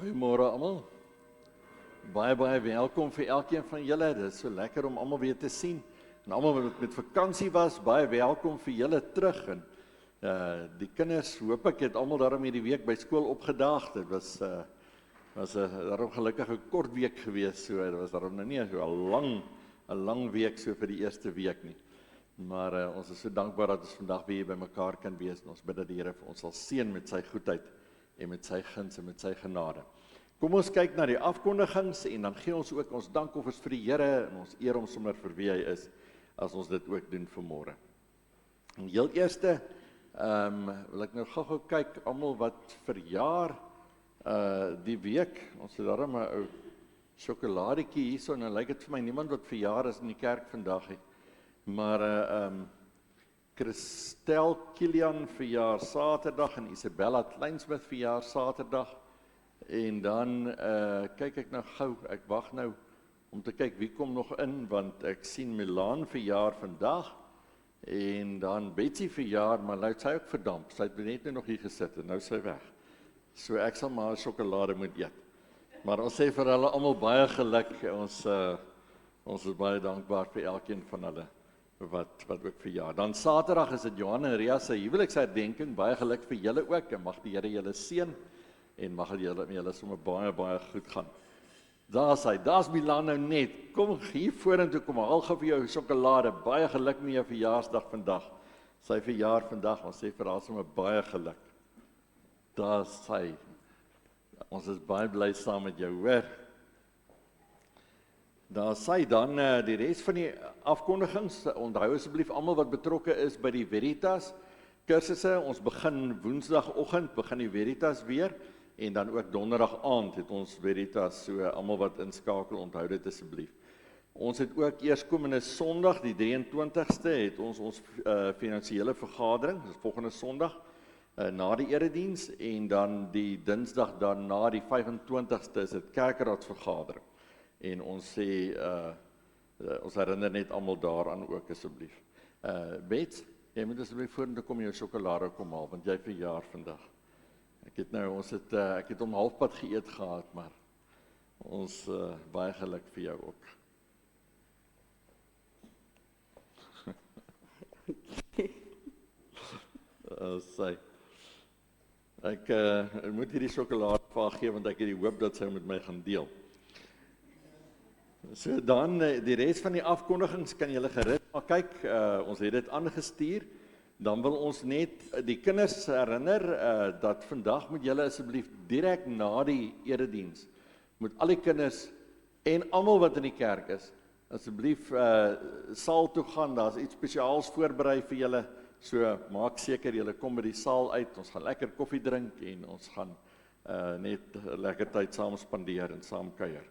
Goeiemôre almal. Baie welkom vir elkeen van julle. Dit is so lekker om almal weer te sien. En almal wat met vakansie was, baie welkom vir julle terug. En die kinders, hoop ek het almal daarom hierdie week by skool opgedaag. Dit was 'n daarom gelukkige kort week gewees. So dit was daarom nou nie so 'n lang week so vir die eerste week nie. Maar ons is so dankbaar dat ons vandag weer by mekaar kan wees. En ons bid dat die Here vir ons sal seën met sy goedheid en met sy guns en met sy genade. Kom ons kyk na die afkondigings en dan gee ons ook ons dankoffers vir die Here en ons eer hom sommer vir wie hy is as ons dit ook doen vanmôre. En heel eerste wil ek nou gou kyk almal wat verjaar die week. Ons het daarom 'n ou sjokoladetjie hierso en dan lyk dit vir my niemand wat verjaar is in die kerk vandag nie. Maar Christel Kilian verjaar Saterdag en Isabella Kleinsmith verjaar Saterdag. En dan kyk ek nou gou, ek wag nou om te kyk wie kom nog in, want ek sien Milan verjaar vandag en dan Betsy verjaar, maar nou het sy ook verdamp. Sy het net nog hier gesit en nou is sy weg. So ek sal maar sjokolade moet eet. Maar ons sê vir hulle almal baie geluk. Ons is baie dankbaar vir elkeen van hulle wat ook verjaar. Dan Saterdag is dit Johan en Ria se huweliksherdenking. Baie geluk vir julle ook en mag die Here julle seën en mag julle sommer baie goed gaan. Daar's Milan nou net. Kom hier vorentoe, kom haal gou vir jou sjokolade. Baie geluk met jou verjaarsdag vandag. Sy verjaar vandag. Ons sê vir haar sommer baie geluk. Daar's sy. Ons is baie bly saam met jou, hoor. Daar sê dan die res van die afkondigings, onthou asseblief almal wat betrokke is by die Veritas kursusse. Ons begin Woensdagoggend, begin die Veritas weer en dan ook Donderdag aand het ons Veritas, so almal wat inskakel, onthou dit asseblief. Ons het ook eerskomende Sondag, die 23ste, het ons finansiële vergadering, dis volgende Sondag, na die erediens en dan die Dinsdag daarna die 25ste is dit kerkraadsvergadering. En ons sê, ons herinner net almal daaraan ook asseblief. Bets, jy moet asseblief vorentoe kom jou sjokolade kom haal, want jy verjaar vandag. Ek het om halfpad geëet gehad, maar ons baie geluk vir jou ook. Ek moet hierdie sjokolade vir haar gee, want ek het die hoop dat sy met my gaan deel. So dan, die res van die afkondigings kan julle gerus maar kyk, ons het dit aangestuur, dan wil ons net die kinders herinner, dat vandag moet julle asseblief direk na die erediens, moet al die kinders en almal wat in die kerk is, asseblief saal toe gaan, daar's iets spesiaals voorberei vir julle, so maak seker julle kom by die saal uit, ons gaan lekker koffie drink en ons gaan net lekker tyd saam spandeer en saam kuier.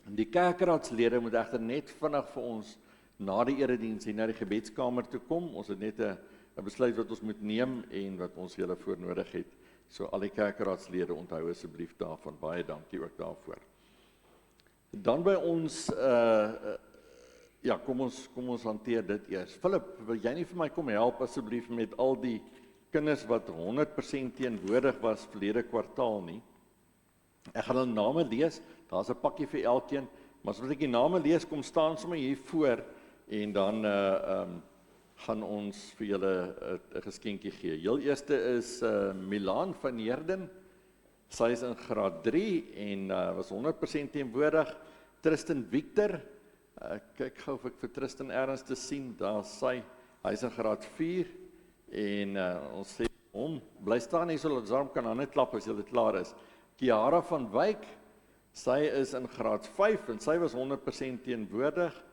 Die kerkraadslede moet egter net vinnig vir ons na die erediens en na die gebedskamer toe kom. Ons het net 'n besluit wat ons moet neem en wat ons julle voor nodig het. So al die kerkraadslede onthou asseblief daarvan. Baie dankie ook daarvoor. Dan by ons kom ons hanteer dit eers. Philip, wil jy nie vir my kom help asseblief met al die kinders wat 100% teenwoordig was verlede kwartaal nie? Ek gaan hulle name lees, daar's 'n pakkie vir elkeen, maar as ek die name lees, kom staan sommer hier voor en dan gaan ons vir julle 'n geskenkie gee. Heel eerste is Milan van Heerden, sy is in graad 3 en was 100% teenwoordig. Tristan Victor, kyk gou of ek vir Tristan ergens te sien, daar sy, hy is in graad 4 en ons sê hom, bly staan hier so dat Zarm kan hande klap as jy dit klaar is. Kiara van Wyk, sy is in graad 5 en sy was 100% teenwoordig.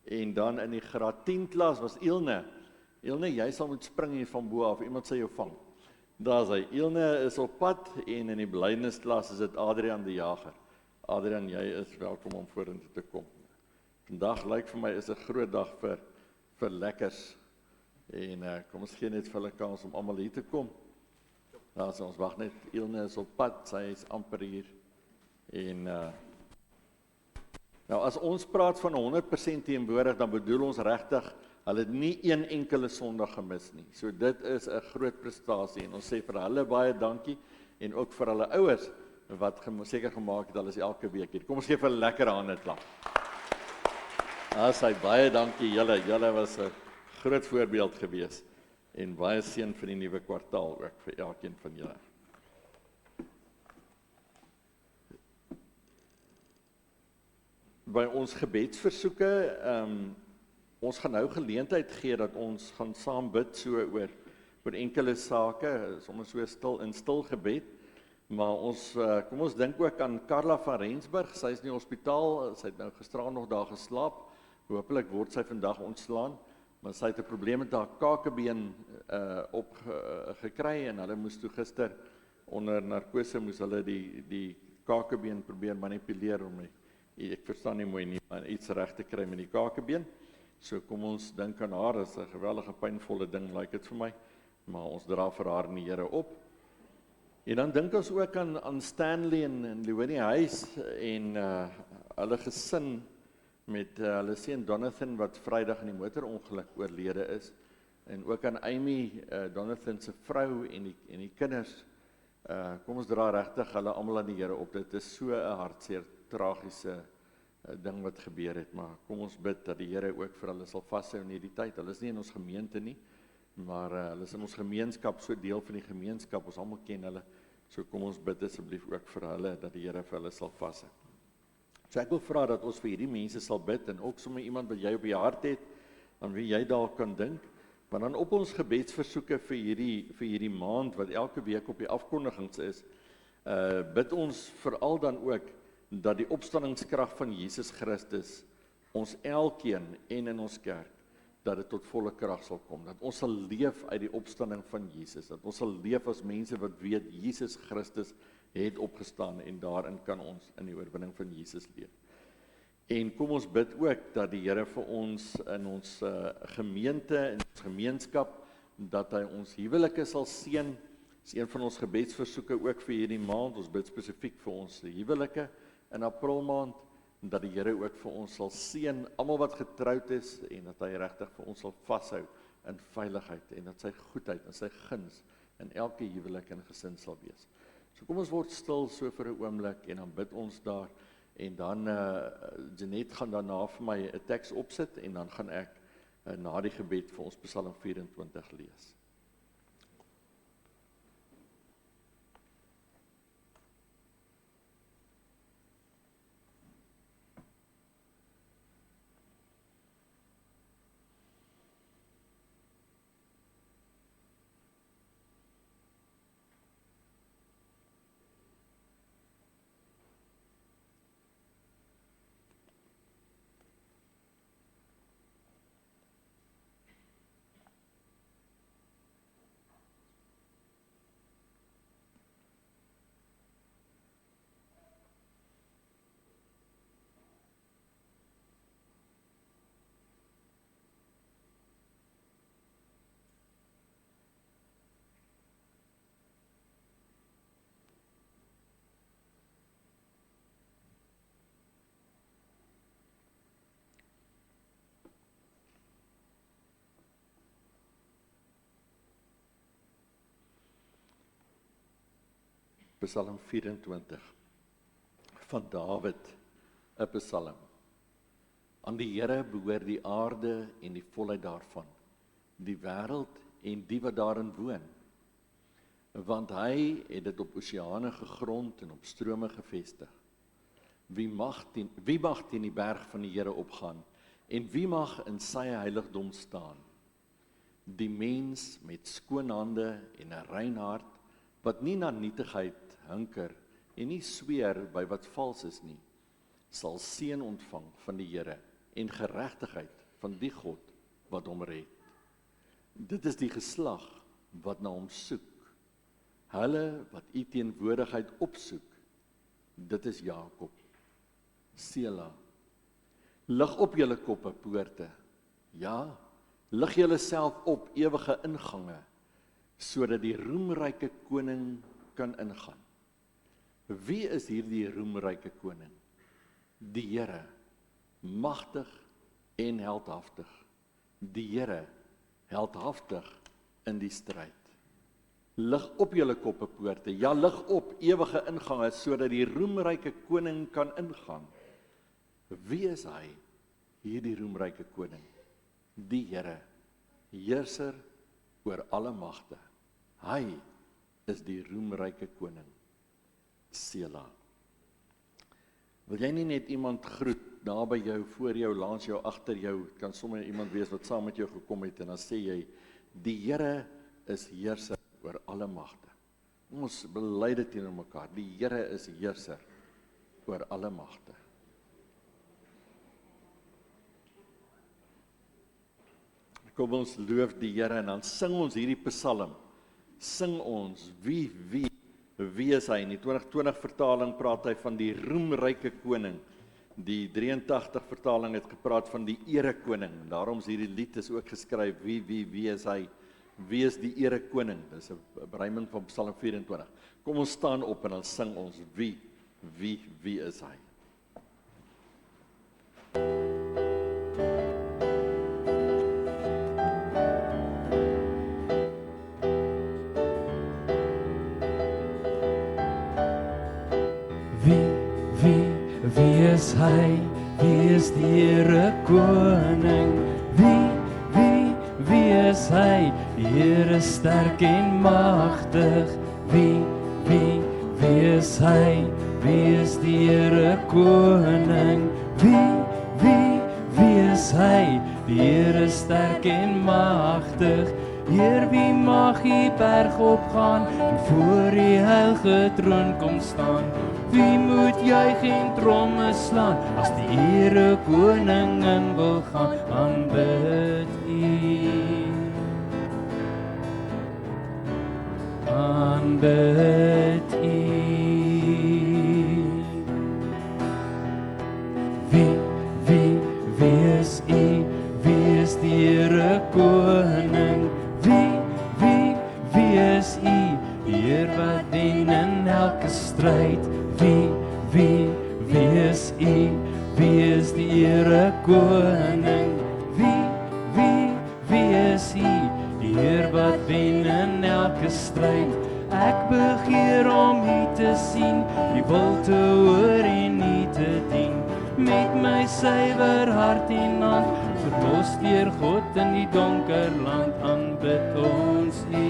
En dan in die graad 10 klas was Ilne. Ilne, jy sal moet spring hier van bo af, iemand sal jou vang. Daar is hy. Ilne is op pad en in die blydensklas is dit Adrian die Jager. Adrian, jy is welkom om vorentoe te kom. Vandag lyk vir my is 'n groot dag vir lekkers. En kom ons gee net vir hulle kans om almal hier te kom. Also, ons wag net, Ilne is op pad, sy is amper hier. En nou as ons praat van 100% teenwoordig, dan bedoel ons regtig, hulle het nie een enkele Sondag gemis nie. So dit is 'n groot prestasie en ons sê vir hulle baie dankie en ook vir hulle ouers wat seker gemaak het, hulle is elke week hier. Kom ons gee vir 'n lekker hande klap. Sy baie dankie julle. Julle was 'n groot voorbeeld gewees. En baie seën vir die nuwe kwartaal ook vir elkeen van julle. By ons gebedsversoeke, ons gaan nou geleentheid gee dat ons gaan saam bid so oor enkele sake, sommer so stil gebed. Maar kom ons dink ook aan Carla van Rensburg. Sy is in die hospitaal, sy het nou gisteraan nog daar geslaap. Hopelik word sy vandag ontslaan, maar sy het 'n probleem met haar kakebeen gekry en hulle moes toe gister onder narkose moes hulle die kakebeen probeer manipuleer om ek verstaan nie mooi nie, maar iets reg te kry met die kakebeen. So kom ons dink aan haar, is 'n geweldige pynvolle ding, lyk dit vir my, maar ons dra vir haar in die Here op. En dan dink ons ook aan Stanley en Leonie Huys en hulle gesin met hulle seun Donathan wat Vrydag in die motorongeluk oorlede is, en ook aan Amy, Donathan se vrou en die kinders. Kom ons dra regtig hulle almal aan die Here op. Dit is so 'n hartseer, tragiese ding wat gebeur het, maar kom ons bid dat die Here ook vir hulle sal vashou in hierdie tyd. Hulle is nie in ons gemeente nie, maar hulle is in ons gemeenskap, so deel van die gemeenskap, ons almal ken hulle. So kom ons bid asseblief ook vir hulle, dat die Here vir hulle sal vashou. So ek wil vra dat ons vir hierdie mense sal bid, en ook sommer iemand wat jy op die hart het, aan wie jy dalk kan dink, maar dan op ons gebedsversoeke vir hierdie maand, wat elke week op die afkondigings is, bid ons veral dan ook, dat die opstandingskrag van Jesus Christus, ons elkeen en in ons kerk, dat dit tot volle krag sal kom, dat ons sal leef uit die opstanding van Jesus, dat ons sal leef as mense wat weet, Jesus Christus het opgestaan, en daarin kan ons in die oorwinning van Jesus leef. En kom ons bid ook, dat die Here vir ons in ons gemeente, in ons gemeenskap, dat hy ons huwelike sal seën. Dis een van ons gebedsversoeke ook vir hierdie maand. Ons bid spesifiek vir ons huwelike in April maand, dat die Here ook vir ons sal seën, almal wat getroud is, en dat hy regtig vir ons sal vashou in veiligheid, en dat sy goedheid en sy guns in elke huwelik en gesin sal wees. So kom ons word stil so vir 'n oomblik, en dan bid ons daar, en dan Jeanette gaan daarna vir my 'n teks opsit, en dan gaan ek na die gebed vir ons Psalm 24 lees. Psalm 24 van Dawid, 'n psalm. Aan die Here behoort die aarde en die volheid daarvan, die wêreld en die wat daarin woon. Want hy het dit op oseane gegrond en op strome gevestig. Wie mag teen die berg van die Here opgaan, en wie mag in sy heiligdom staan? Die mens met skoon hande en 'n rein hart, wat nie na nietigheid hunker en nie sweer by wat vals is nie, sal seën ontvang van die Here en geregtigheid van die God wat hom red. Dit is die geslag wat na hom soek, hulle wat u teenwoordigheid opsoek, dit is Jakob. Sela. Lig op julle koppe, poorte, ja, lig julle self op, ewige ingange, sodat die roemryke koning kan ingaan. Wie is hierdie roemryke koning? Die Here, magtig en heldhaftig. Die Here, heldhaftig in die stryd. lig op julle koppe poorte, ja, lig op ewige ingange, sodat die roemryke koning kan ingaan. Wie is hy, hierdie roemryke koning? Die Here, heerser oor alle magte. Hy is die roemryke koning. Sela. Wil jy nie net iemand groet, daar by jou, voor jou, langs jou, agter jou, kan sommer iemand wees wat saam met jou gekom het, en dan sê jy, die Here is heerser oor alle magte. Ons bely dit teenoor mekaar, die Here is heerser oor alle magte. Kom ons loof die Here, en dan sing ons hierdie psalm, sing ons, wie is hy? In die 2020 vertaling praat hy van die roemryke koning, die 83 vertaling het gepraat van die ere koning, daarom is hierdie lied is ook geskryf, wie is hy? Wie is die ere koning? Dis 'n bereiming van Psalm 24. Kom ons staan op en dan sing ons, wie is hy? Wie is hy? Wie is die Here koning? Wie is hy? Die Here sterk en magtig. Wie is hy? Wie is die Here koning? Wie is hy? Die Here sterk en magtig. Heer, wie mag die berg opgaan en voor die heilige troon kom staan? Wie moet juig en tromme slaan as die Here koningin wil gaan? Aanbid U, aanbid U. Wie is U? Wie is die Here koning? Wie is U? Die Heer wat wen in elke stryd. Wie is U? Wie is die Here koning? Wie is U? Die Heer wat wen in elke stryd. Ek begeer om U te sien, U wil te hoor en U te dien. Met my suiwer hart en hand, verlos deur God in die donker land, aanbid ons U.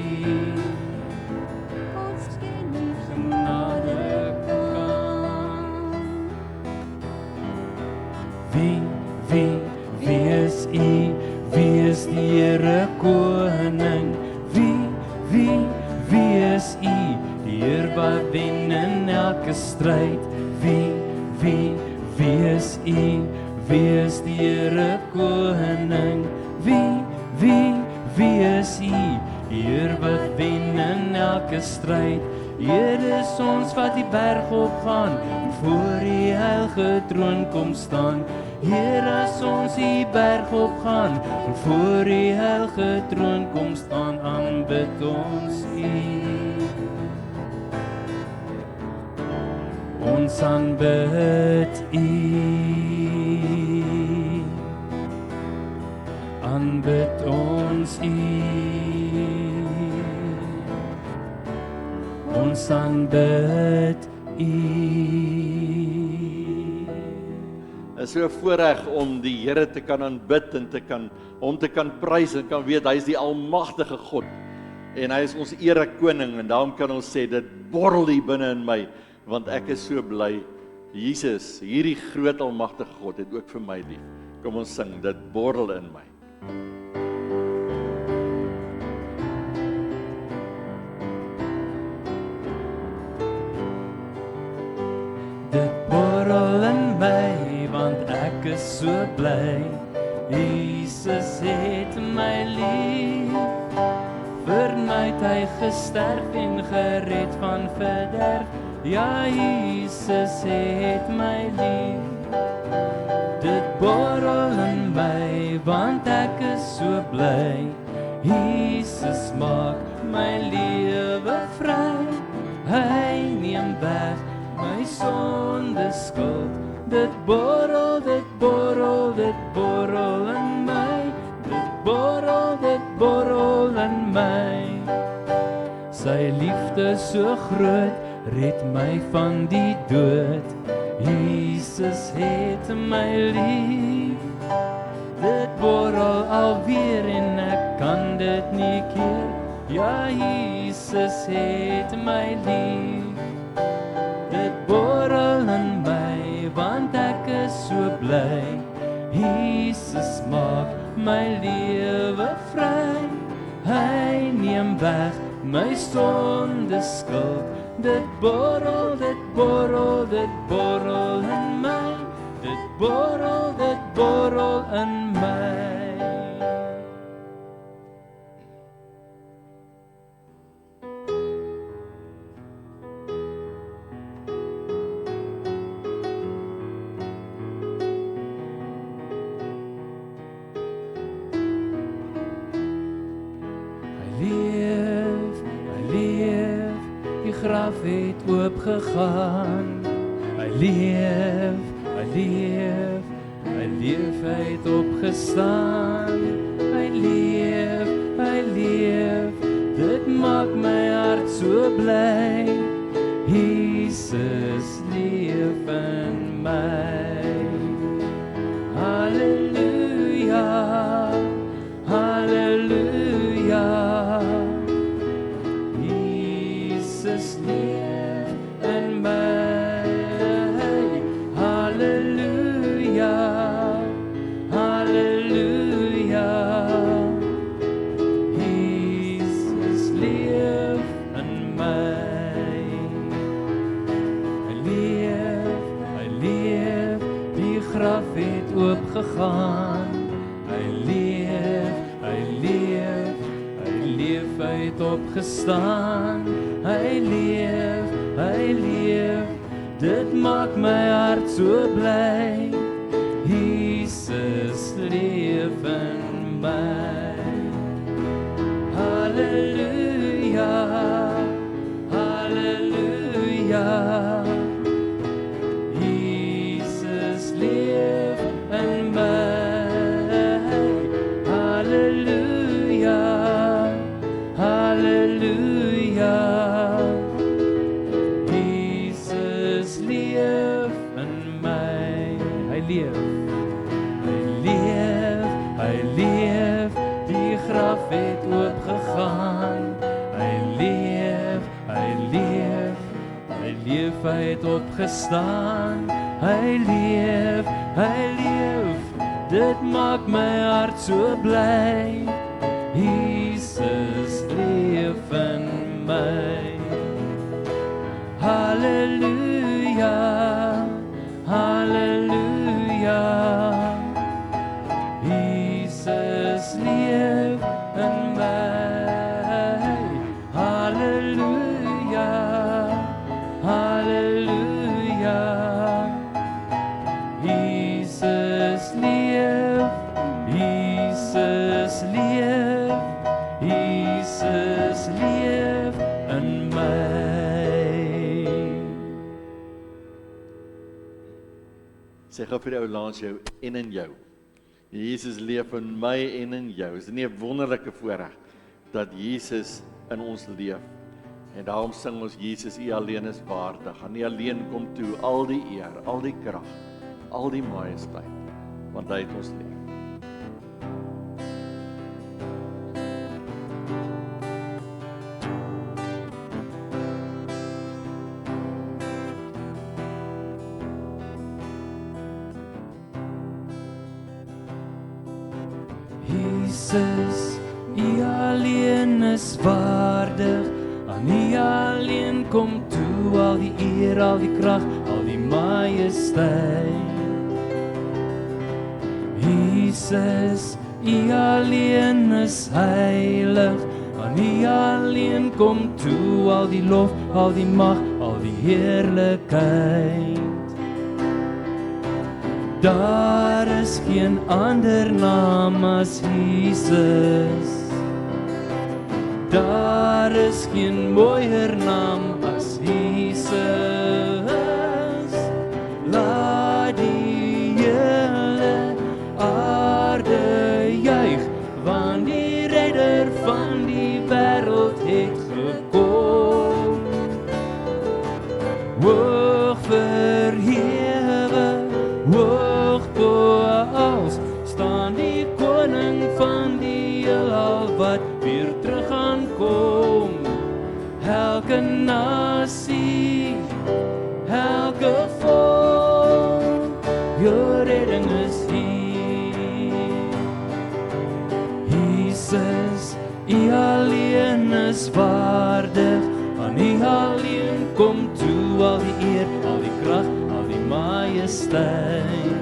Wie is U? Wie is die Here koning? Wie is U? Die Heer wat wen in elke stryd. Wie is U? Wie is die Here koning? Wie is U? Die Heer wat wen in elke stryd. Hier is ons wat die berg opgaan en voor die heilige troon kom staan. Heer, as ons die berg opgaan en voor die heilige troon kom staan, aanbid ons U. Ons aanbid U. Aanbid ons U. Ons aanbid U. Is so 'n voorreg om die Here te kan aanbid en hom te kan prys en kan weet hy is die almagtige God en hy is ons ere koning, en daarom kan ons sê dit borrel hier binne in my, want ek is so bly Jesus, hierdie groot almagtige God het ook vir my lief. Kom ons sing, dit borrel in my. Dit borrel in my, want ek is so bly. Jesus het my lief. Vir my het hy gesterf en gered van verderf. Ja, Jesus het my lief. Dit borrel in my, want ek is so bly. Jesus maak my lewe vry. Hy neem weg my sonde skuld. Dit borrel, dit borrel, dit borrel in my. Dit borrel in my. Sy liefde so groot, red my van die dood. Jesus het my lief. Dit borrel alweer en ek kan dit nie keer. Ja, Jesus het my lief. Dit borrel in my, want ek is so bly. Jesus maak my lewe vry. Hy neem weg my sonde skuld. Dit borrel, dit borrel, dit borrel in my. Dit borrel in my. Hy leef, die graf het oopgegaan. Hy leef, hy het opgestaan. Hy leef, dit maak my hart so bly. Jesus leef in my. Halleluja, halleluja. Jesus leef in my. Halleluja, halleluja. Jesus leef in my. Hy leef, die graf het oopgegaan. Hy leef, hy het opgestaan. Hy leef, dit maak my hart so bly. Jesus leef in my. Halleluja, halleluja. Jesus leef in my. Halleluja, halleluja. Jesus leef in my. Hy leef, die graf het oopgegaan. Hy leef, hy het opgestaan. Hy leef, dit maak my hart so bly. Jesus leef in my. Halleluja, halleluja. Jesus leef in my. Halleluja, halleluja. Jesus leef, Jesus leef, Jesus leef in my. Sê gou vir die ou langs jou en in jou. Jesus leef in my en in jou. Is dit nie 'n wonderlike voorreg dat Jesus in ons leef? En daarom sing ons Jesus, U alleen is waardig. Aan U alleen kom toe al die eer, al die krag, al die majesteit, want hy het ons lief. Jesus, U alleen is waardig. Aan U alleen kom toe al die eer, al die krag, al die majesteit. Jesus, U alleen is heilig. Aan U alleen kom toe al die lof, al die mag, al die heerlikheid. Daar is geen ander naam as Jesus. Daar is geen mooier naam as Jesus. Laat die hele aarde juig, want die redder van die wêreld het gekom. hoog verhewe, hoog bo alles, staan die koning van die heelal wat weer terug aankom. Elke nasie, elke volk, jou redding is hier. Jesus, U alleen is waardig, aan U alleen kom toe al die eer, al die krag, al die majesteit.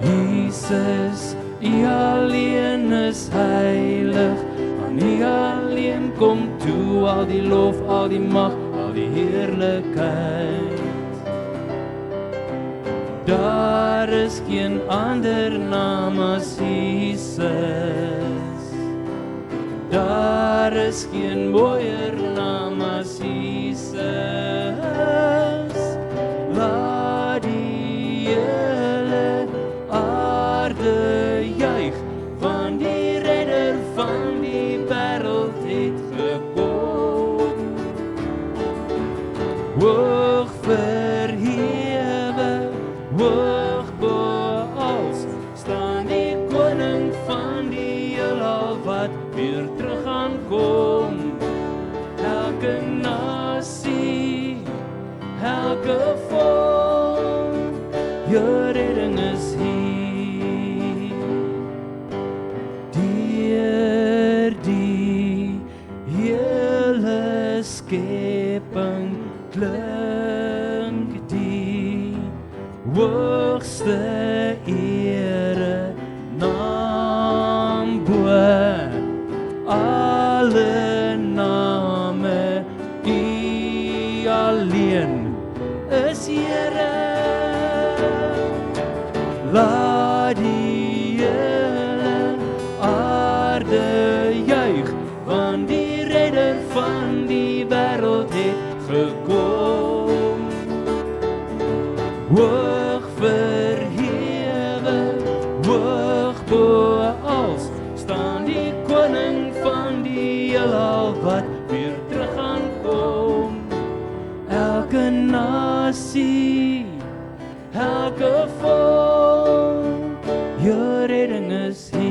Jesus, U alleen is heilig, aan U alleen kom toe al die lof, al die mag, al die heerlikheid. Daar is geen ander naam as Jesus. Daar is geen mooier naam as Jesus. Laat die hele aarde juig, want die redder van die wêreld het gekom. Hoog verhewe, hoog bo alles, staan die koning van die heelal wat weer terug aankom. Elke nasie, elke volk, jou redding is hier. Deur die hele skepping klink die hoogste ere naam bo alle name. U alleen is Here. Laat die hele aarde juig, want die redder van die wêreld het gekom. Hoog verhewe, hoog bo alles, staan die koning van die heelal wat weer terug aankom. Elke nasie, elke volk, jou redding is hier.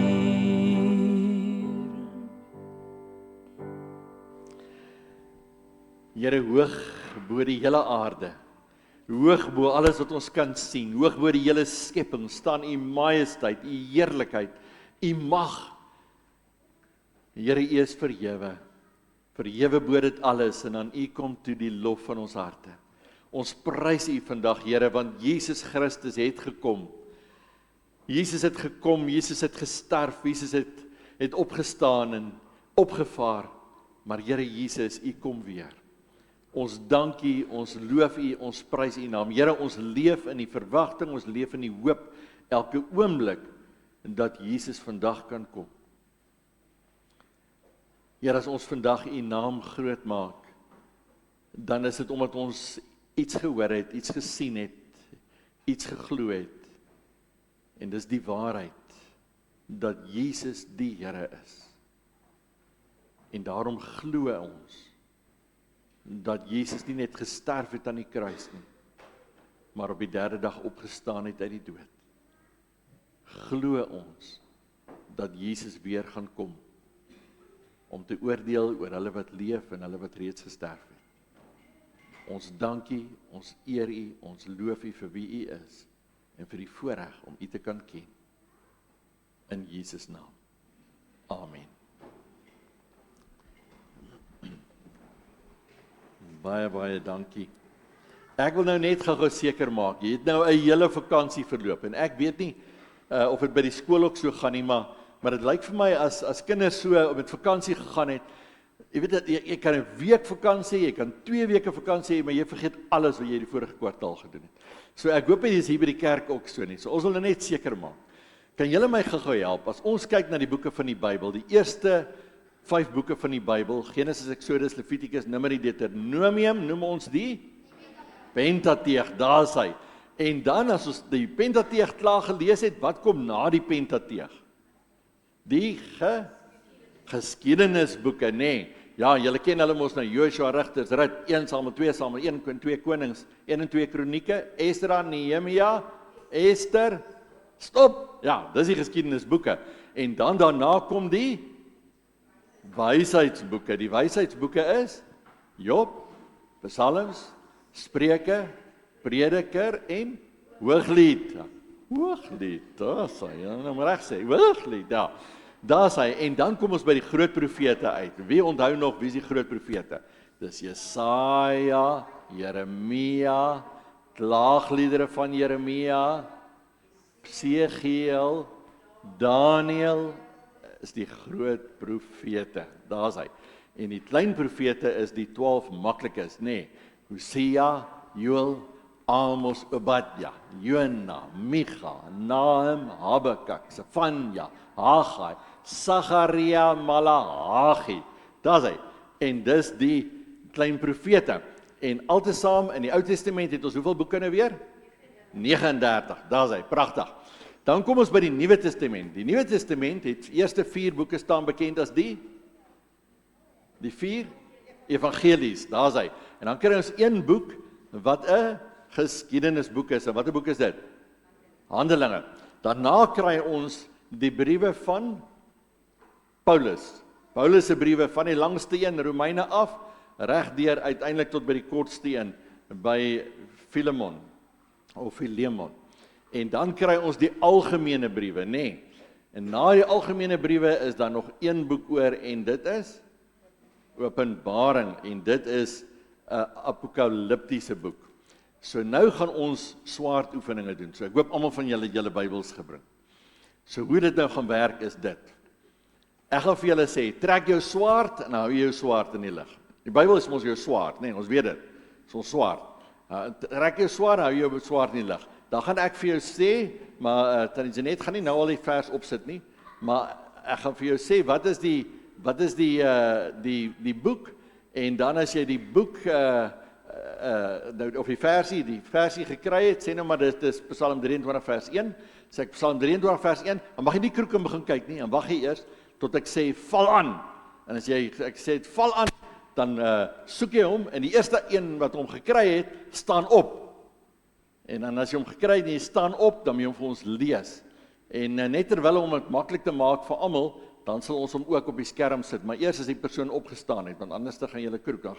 Here, hoog bo die hele aarde, hoog bo alles wat ons kan sien, hoog bo die hele skepping, staan U majesteit, U heerlikheid, U mag. Here, U is verhewe bo dit alles, en aan U kom toe die lof van ons harte. Ons prys U vandag, Here, want Jesus Christus het gekom. Jesus het gekom, Jesus het gesterf, Jesus het opgestaan en opgevaar, maar Here Jesus, U kom weer. Ons dank U, ons loof U, ons prys U naam. Here, ons leef in die verwagting, ons leef in die hoop, elke oomblik, dat Jesus vandag kan kom. Here, as ons vandag U naam groot maak, dan is dit omdat ons iets gehoor het, iets gesien het, iets geglo het. En dis die waarheid, dat Jesus die Here is. En daarom glo ons, dat Jesus nie net gesterf het aan die kruis nie, maar op die 3de dag opgestaan het uit die dood. Glo ons, dat Jesus weer gaan kom, om te oordeel oor hulle wat leef en hulle wat reeds gesterf het. Ons dank U, ons eer U, ons loof U vir wie U is, en vir die voorreg om U te kan ken. In Jesus naam. Amen. Baie dankie. Ek wil nou net gou seker maak, jy het nou 'n hele vakansie verloop, en ek weet nie of dit by die skool ook so gaan nie, maar dit lyk vir my as kinders so met vakansie gegaan het, jy weet dat jy kan 'n week vakansie, jy kan 2 weke vakansie hê, maar jy vergeet alles wat jy die vorige kwartaal gedoen het. So ek hoop jy is hier by die kerk ook so nie. So ons wil nou net seker maak. Kan julle my gou help as ons kyk na die boeke van die Bybel, die eerste 5 boeke van die Bybel, Genesis, Exodus, Levitikus, Numeri, Deuteronomium, noem ons die Pentateeg, daar is hy. En dan as ons die Pentateeg klaar gelees het, wat kom na die Pentateeg? Die geskiedenisboeke, nê. Ja, julle ken hulle mos nou, Joshua, Rigters, Rut, 1 Samuel, 2 Samuel, 1 en 2 Konings, 1 en 2 Kronieke, Esdra, Nehemia, Ester, stop! Ja, dis die geskiedenisboeke. En dan daarna kom die wysheidsboeke. Die wysheidsboeke is Job, Psalms, Spreuke, Prediker en Hooglied. Ja, Hooglied, daar is hy, ja, nou maar reg sê, Hooglied, ja. Daar is hy, en dan kom ons by die groot profete uit. Wie onthou nog, wie is die groot profete? Dis Jesaja, Jeremia, klaagliedere van Jeremia, Segiel, Daniel, is die groot profete. Daar is hy. En die klein profete is die 12 maklikes, nê. Hosea, Joel, Amos, Obadja, Jona, Micha, Nahum, Habakuk, Sefanja, Haggai, Sagaria, Maleagi. Daar is hy. En dis die klein profete. En altesaam in die Ou Testament het ons hoeveel boeke nou weer? 39. Daar is hy, pragtig. Dan kom ons by die Nuwe Testament. Die Nuwe Testament het eerste 4 boeke staan bekend as die 4 evangelies. Daar is hy. En dan kry ons een boek wat 'n geskiedenisboek is. En watter boek is dit? Handelinge. Daarna kry ons die briewe van Paulus. Paulus se briewe van die langste een, Romeine af, regdeur uiteindelik tot by die kortste een, by Filemon of Philemon. En dan kry ons die algemene briewe, nê. En na die algemene briewe is daar nog een boek oor en dit is Openbaring en dit is 'n apokaliptiese boek. So nou gaan ons swaardoefeninge doen. So ek hoop almal van julle Bybels gebring. So hoe dit nou gaan werk is dit. Ek gaan vir julle sê, trek jou swaard en hou jou swaard in die lug. Die Bybel is mos jou swaard, nee, ons weet dit. Dis ons swaard. Trek jou swaard, hou jou swaard in die lug. Dan gaan ek vir jou sê, maar Tannie Janet gaan nie nou al die vers opsit nie, maar ek gaan vir jou sê wat is die boek en dan as jy die boek of die versie gekry het, sê nou maar dit is Psalm 23 vers 1. Sê ek Psalm 23 vers 1, dan mag jy nie kroek en begin kyk nie, dan wag jy eers tot ek sê val aan. En as ek sê val aan, dan soek jy hom en die eerste een wat hom gekry het, staan op. En dan as jy hom gekry het en jy staan op, dan moet jy hom vir ons lees. En net terwyl om dit maklik te maak vir almal, dan sal ons hom ook op die skerm sit, maar eers as die persoon opgestaan het, want anders dan gaan julle kroek, dan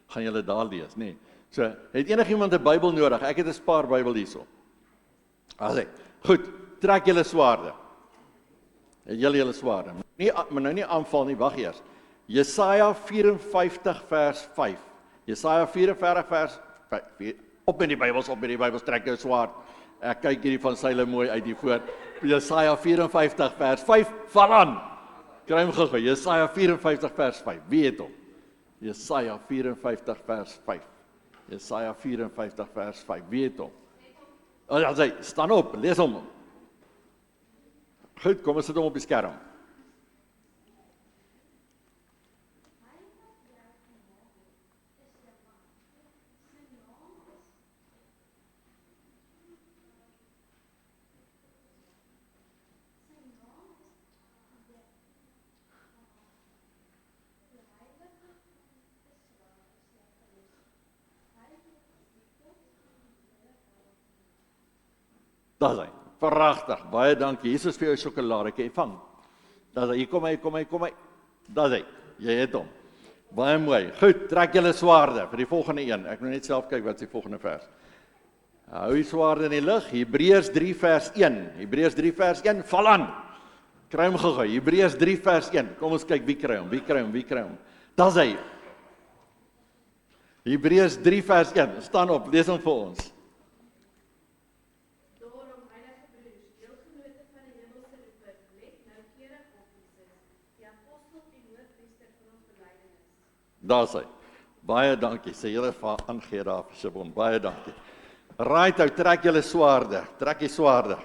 gaan julle daar lees, nê. So, het enigiemand 'n Bybel nodig? Ek het 'n spaar Bybel hierso. Asai. Goed, trek julle swaarde. Het julle swaarde. Maar nou nie aanval nie, wag eers. Jesaja 54 vers 5. Jesaja 44 vers 5. Op in die Bybels, trek jou swaard. Ek kyk hierdie van Syle mooi uit hier voor. Jesaja 54 vers 5, val aan. Kry hom gou. Jesaja 54 vers 5. Wie het hom? Jesaja 54 vers 5. Jesaja 54 vers 5. Wie het hom? Ja, sê, staan op, lees hom. Goed, kom ons sit hom op die skerm. Daar is hy, pragtig, baie dankie, Jesus vir jou sjokolade, kan jy vang? Daar is hy, hier kom hy, daar is hy, jy het hom, baie mooi, goed, trek julle swaarde vir die volgende een, ek moet net self kyk wat is die volgende vers. Hou die swaarde in die lug, Hebreërs 3 vers 1, val aan, kry hom gou, Hebreërs 3 vers 1, kom ons kyk, wie kry hom, daar is hy, Hebreërs 3 vers 1, staan op, lees hom vir ons. Daar is hy. Baie dankie. Sê julle vir aangee daar vir Shabon. Baie dankie. Right, ou, trek julle swaarde. Trek die swaarde.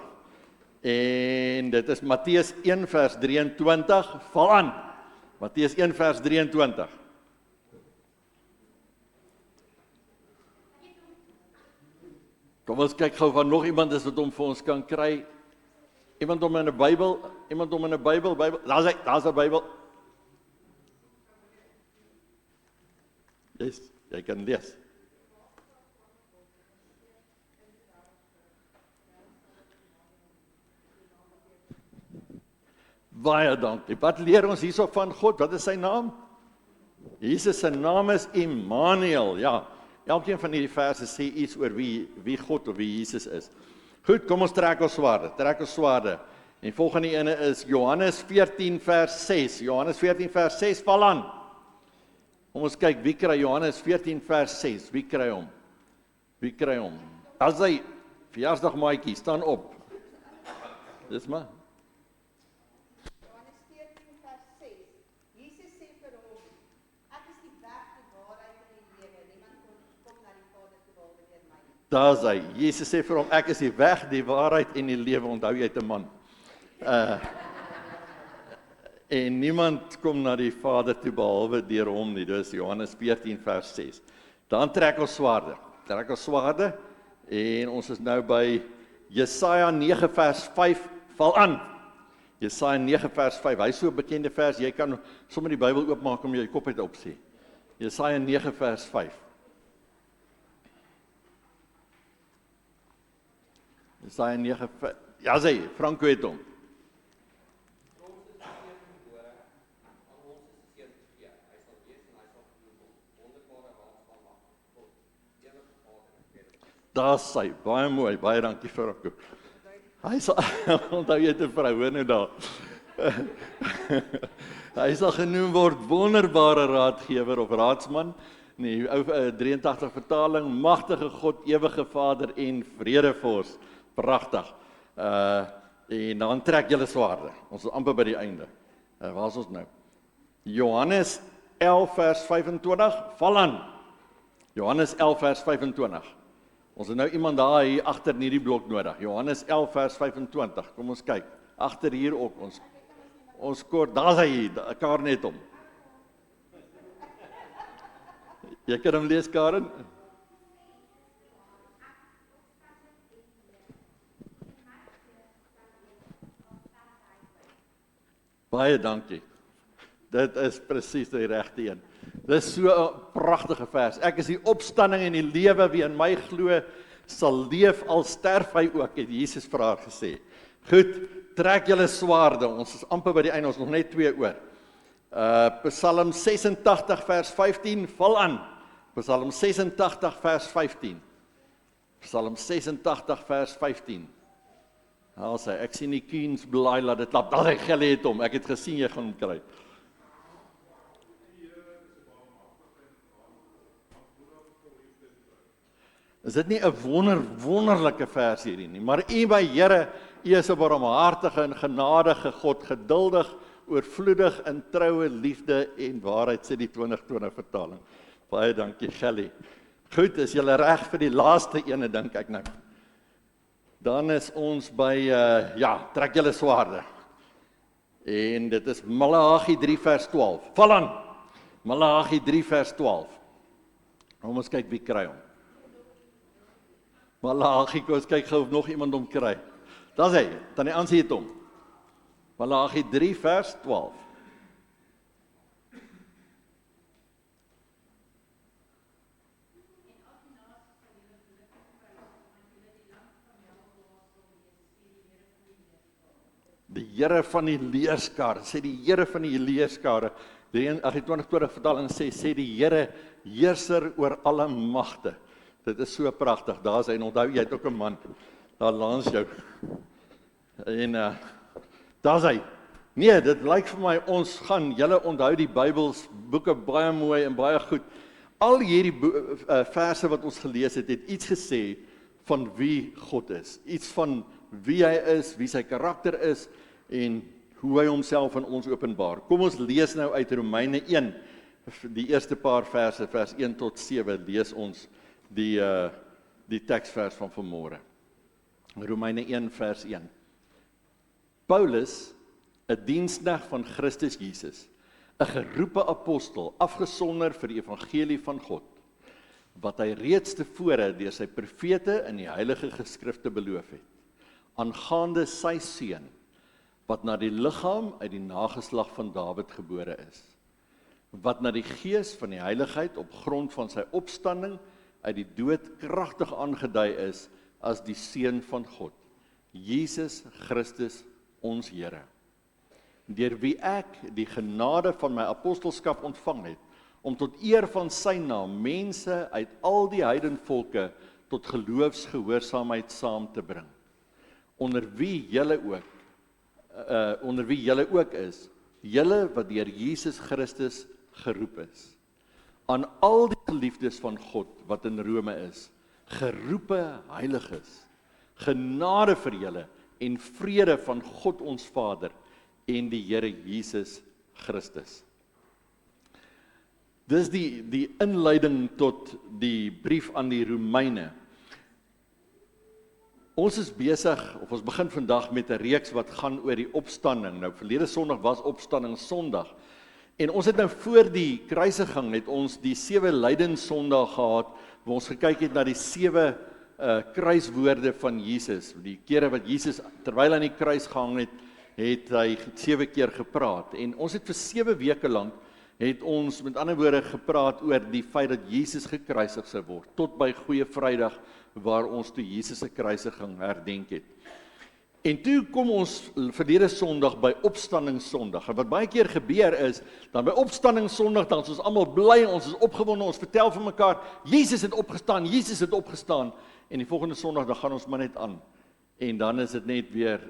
En dit is Matteus 1 vers 23. Val aan. Matteus 1 vers 23. Kom ons kyk gou van nog iemand is wat hom vir ons kan kry. Iemand om in 'n Bybel, Bybel. Daar's 'n Bybel. Jy kan lees. Baie dankie. Wat leer ons hierso van God? Wat is sy naam? Jesus se naam is Immanuel. Ja, elkeen van hierdie verse sê iets oor wie God of wie Jesus is. Goed, kom ons trek ons swaarde. En volgende ene is Johannes 14 vers 6. Johannes 14 vers 6, val aan. Kom ons kyk, wie kry Johannes 14 vers 6? Wie kry hom? As hy verjaarsdagmaatjie, staan op. Dis maar. Johannes 14 vers 6. Jesus sê vir hom, ek is die weg, die waarheid en die lewe. Niemand kom na die Vader toe behalwe deur my. Daar is hy. Jesus sê vir hom, ek is die weg, die waarheid en die lewe. Onthou jy het 'n man. En niemand kom na die Vader toe behalwe deur hom nie. Dis Johannes 14 vers 6. Dan trek ons swaarde. En ons is nou by Jesaja 9 vers 5. Val aan. Jesaja 9 vers 5. Hy is so 'n bekende vers. Jy kan sommer die Bybel oopmaak om jou kop uit op sê. Jesaja 9 vers 5. Jesaja 9 vers... Ja, sê, Franco het hom. Daar sy, baie mooi, baie dankie Franco. Hy sal, onthou jy te vrou, hoor nou daar. Hy sal genoem word wonderbare raadgewer of raadsman, nee, ou 83 vertaling, magtige God, ewige Vader en vredevors. Pragtig. En dan trek julle swaarde. Ons is amper by die einde. Waar is ons nou? Johannes 11 vers 25, val aan. Johannes 11 vers 25. Ons het nou iemand daar hier agter in hierdie blok nodig. Johannes 11 vers 25. Kom ons kyk. Agter hier ook ons kort. Daar's hy, Karen het hom. Jy kan hom lees, Karen? Baie dankie. Dit is presies die regte een. Dis so 'n pragtige vers. Ek is die opstanding en die lewe, wie in my glo, sal leef al sterf hy ook, het Jesus vir haar gesê. Goed, trek julle swaarde. Ons is amper by die einde, ons nog net 2 oor. Psalm 86 vers 15, val aan. Psalm 86 vers 15. Psalm 86 vers 15. Haal sy, ek sien die Queens blaai, laat dit klap. Daar hy gelle het hom, ek het gesien jy gaan hom kry. Is dit nie 'n wonderlike vers hierdie nie, maar U my Here, U is 'n barmhartige en genadige God, geduldig, oorvloedig in troue liefde en waarheid, sê die 2020 vertaling. Baie dankie, Gelly. Goed, is julle reg vir die laaste ene, dink ek nou. Dan is ons by, trek julle swaarde. En dit is Maleagi 3 vers 12. Val aan! Maleagi 3 vers 12. Kom ons kyk wie kry hom. Maleagi, kom ons kyk gou of nog iemand hom kry. Daar is hy, Tannie Ansie het hom. Maleagi 3 vers 12. Die Here van die leerskare, sê die Here van die leerskare, die 2020 vertaling sê die Here heerser oor alle magte. Dit is so pragtig, daar is hy, en onthou, jy het ook 'n man, daar langs jou. En daar is hy. Nee, dit lyk vir my, ons gaan, julle onthou die Bybels, boeke baie mooi en baie goed. Al hierdie verse wat ons gelees het, het iets gesê van wie God is. Iets van wie hy is, wie sy karakter is, en hoe hy homself aan ons openbaar. Kom ons lees nou uit Romeine 1, die eerste paar verse, vers 1 tot 7, lees ons die teksvers van vanmôre. Romeine 1 vers 1. Paulus, 'n diensknegt van Christus Jesus, 'n geroepe apostel, afgesonder vir die evangelie van God, wat hy reeds tevore deur sy profete in die heilige geskrifte beloof het, aangaande sy seun, wat na die liggaam uit die nageslag van Dawid gebore is, wat na die gees van die heiligheid op grond van sy opstanding uit die dood kragtig aangedui is as die Seun van God, Jesus Christus ons Here, deur wie ek die genade van my apostelskap ontvang het, om tot eer van sy naam mense uit al die heidenvolke tot geloofsgehoorsaamheid saam te bring, onder wie julle ook is, julle wat deur Jesus Christus geroep is. Aan al die geliefdes van God wat in Rome is, geroepe heiliges, genade vir julle en vrede van God ons Vader en die Here Jesus Christus. Dis die inleiding tot die brief aan die Romeine. Ons is besig, of ons begin vandag met 'n reeks wat gaan oor die opstanding. Nou, verlede Sondag was opstanding Sondag. En ons het nou voor die kruisiging, het ons die 7 lydenssondag gehad, waar ons gekyk het na die 7 kruiswoorde van Jesus. Die kere wat Jesus, terwyl hy aan die kruis gehang het, het hy 7 keer gepraat. En ons het vir 7 weke lank, het ons met ander woorde gepraat oor die feit dat Jesus gekruisig sou word, tot by Goeie Vrydag, waar ons toe Jesus se kruisiging herdenk het. En toe kom ons verlede Sondag by Opstanding Sondag. En wat baie keer gebeur is, dan by Opstanding Sondag, dan is ons almal bly, ons is opgewonde, ons vertel vir mekaar, Jesus het opgestaan, Jesus het opgestaan. En die volgende Sondag, dan gaan ons maar net aan. En dan is dit net weer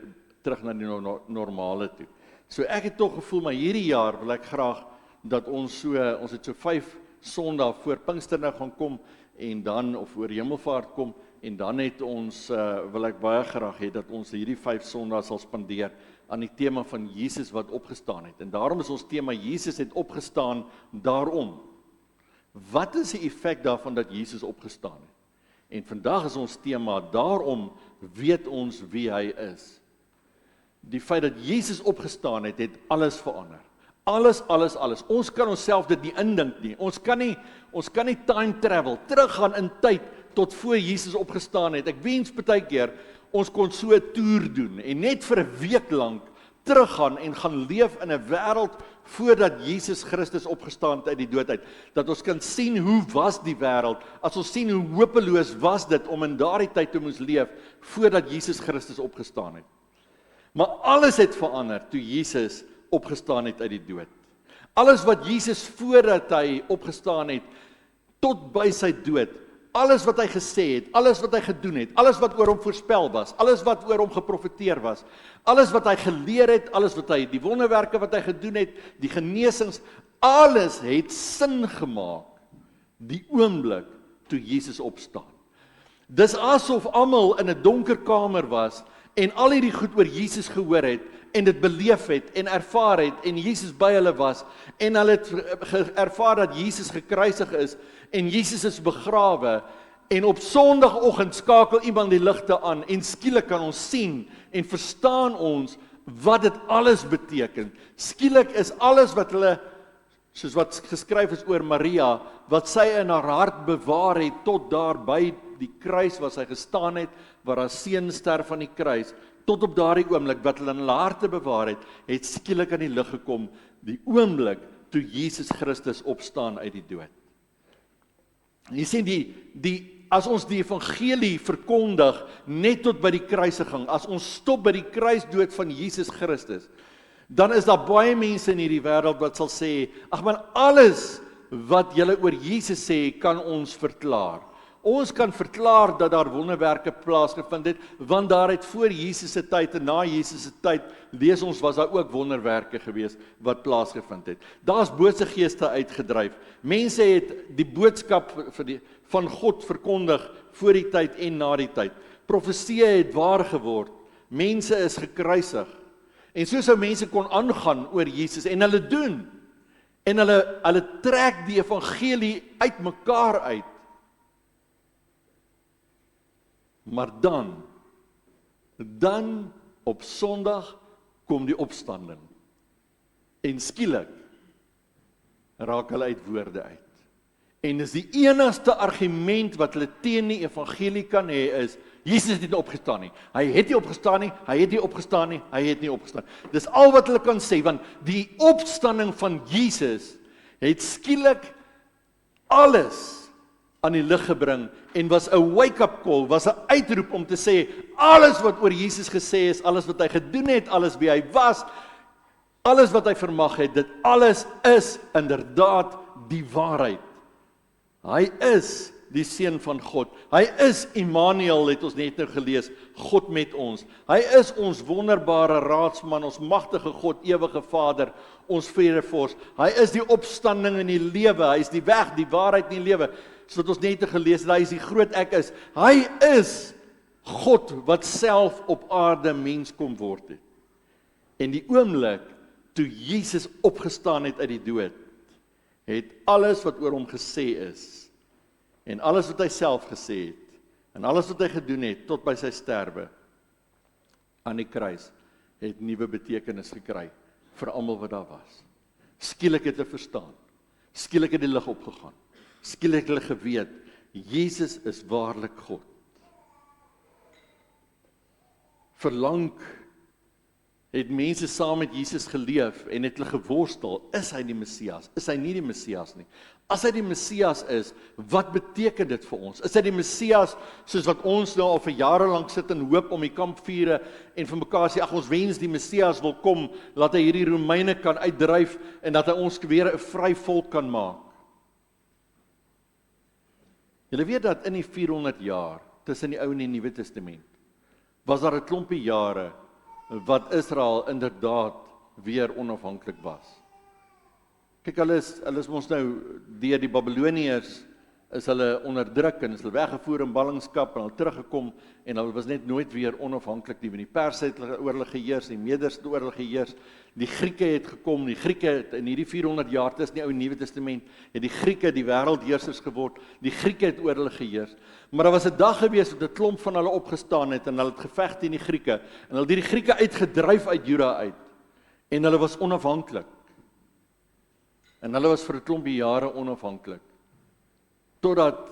terug na die normale toe. So ek het tog gevoel, maar hierdie jaar wil ek graag dat ons het so 5 Sondag voor Pinkster nou gaan kom, en dan, of oor Hemelvaart kom, en dan het ons, wil ek baie graag hê, dat ons hierdie 5 Sondae sal spandeer aan die tema van Jesus wat opgestaan het. En daarom is ons tema, Jesus het opgestaan, daarom. Wat is die effek daarvan dat Jesus opgestaan het? En vandag is ons tema, daarom weet ons wie hy is. Die feit dat Jesus opgestaan het, het alles verander. Alles. Ons kan onsself dit nie indink nie. Ons kan nie time travel, teruggaan in tyd tot voor Jesus opgestaan het. Ek wens partykeer ons kon so 'n toer doen en net vir 'n week lank teruggaan en gaan leef in 'n wêreld voordat Jesus Christus opgestaan het uit die dood uit. Dat ons kan sien hoe was die wêreld, as ons sien hoe hopeloos was dit om in daardie tyd te moes leef voordat Jesus Christus opgestaan het. Maar alles het verander toe Jesus opgestaan het uit die dood. Alles wat Jesus voordat hy opgestaan het, tot by sy dood, alles wat hy gesê het, alles wat hy gedoen het, alles wat oor hom voorspel was, alles wat oor hom geprofeteer was, alles wat hy geleer het, alles wat hy, die wonderwerke wat hy gedoen het, die genesings, alles het sin gemaak, die oomblik toe Jesus opstaan. Dis asof almal in 'n donker kamer was, en al hierdie goed oor Jesus gehoor het, en dit beleef het, en ervaar het, en Jesus by hulle was, en hulle het ervaar dat Jesus gekruisig is, en Jesus is begrawe, en op Sondagoggend skakel iemand die ligte aan, en skielik kan ons sien, en verstaan ons, wat dit alles beteken. Skielik is alles wat hulle, soos wat geskryf is oor Maria, wat sy in haar hart bewaar het, tot daar by die kruis waar sy gestaan het, waar haar seun sterf aan die kruis, tot op daardie oomblik wat hulle in hulle harte bewaar het skielik aan die lig gekom, die oomblik toe Jesus Christus opstaan uit die dood. En jy sien, as ons die evangelie verkondig, net tot by die kruisiging, as ons stop by die kruisdood van Jesus Christus, dan is daar baie mense in hierdie wêreld wat sal sê, ag man, alles wat julle oor Jesus sê, kan ons verklaar. Ons kan verklaar dat daar wonderwerke plaasgevind het, want daar het voor Jesus se tyd en na Jesus se tyd, lees ons, was daar ook wonderwerke gewees wat plaasgevind het. Daar's bose geeste uitgedryf. Mense het die boodskap van God verkondig voor die tyd en na die tyd. Profeseë het waar geword. Mense is gekruisig. En so sou mense kon aangaan oor Jesus, en hulle doen. En hulle trek die evangelie uit mekaar uit. Maar dan op Sondag kom die opstanding. En skielik raak hulle uit woorde uit. En dis die enigste argument wat hulle teen die evangelie kan hê is, Jesus het nie opgestaan nie. Hy het nie opgestaan nie, hy het nie opgestaan nie, hy het nie opgestaan. Dis al wat hulle kan sê, want die opstanding van Jesus het skielik alles aan die lig gebring en was 'n wake-up call, was 'n uitroep om te sê, alles wat oor Jesus gesê is, alles wat hy gedoen het, alles wie hy was, alles wat hy vermag het, dit alles is inderdaad die waarheid. Hy is die Seun van God. Hy is Immanuel, het ons net nou gelees, God met ons. Hy is ons wonderbare raadsman, ons magtige God, ewige Vader, ons vredevors. Hy is die opstanding en die lewe, hy is die weg, die waarheid en die lewe. So wat ons net nou gelees het, hy is die groot ek is. Hy is God wat self op aarde mens kom word het. En die oomblik toe Jesus opgestaan het uit die dood, het alles wat oor hom gesê is, en alles wat hy self gesê het, en alles wat hy gedoen het, tot by sy sterwe, aan die kruis, het nuwe betekenis gekry, vir almal wat daar was. Skielik het hy verstaan, skielik het die lig opgegaan, skielik het hulle geweet, Jesus is waarlik God. Verlang het mense saam met Jesus geleef en het hulle geworstel, is hy die Messias? Is hy nie die Messias nie? As hy die Messias is, wat beteken dit vir ons? Is hy die Messias soos wat ons nou al vir jare lank sit en hoop om die kampvure en vir mekaar sê, ag ons wens die Messias wil kom, laat hy hierdie Romeine kan uitdryf en dat hy ons weer 'n vry volk kan maak? Julle weet dat in die 400 jaar tussen die Ou en die Nuwe Testament was daar 'n klompie jare wat Israel inderdaad weer onafhanklik was. Kyk, hulle is mos nou deur die Babiloniërs is hulle onderdruk en is hulle weggevoer in ballingskap en hulle teruggekom en hulle was net nooit weer onafhanklik nie. Die Perse het oor hulle geheers, die Meders het oor hulle geheers, die Grieke het gekom, die Grieke het in hierdie 400 jaar tussen die Ou en Nuwe Testament het die Grieke die wêreldheersers geword, die Grieke het oor hulle geheers. Maar daar was 'n dag gewees dat 'n klomp van hulle opgestaan het en hulle het geveg teen die Grieke en hulle het die Grieke uitgedryf uit Juda uit en hulle was onafhanklik. En hulle was vir 'n klompie jare onafhanklik. Totdat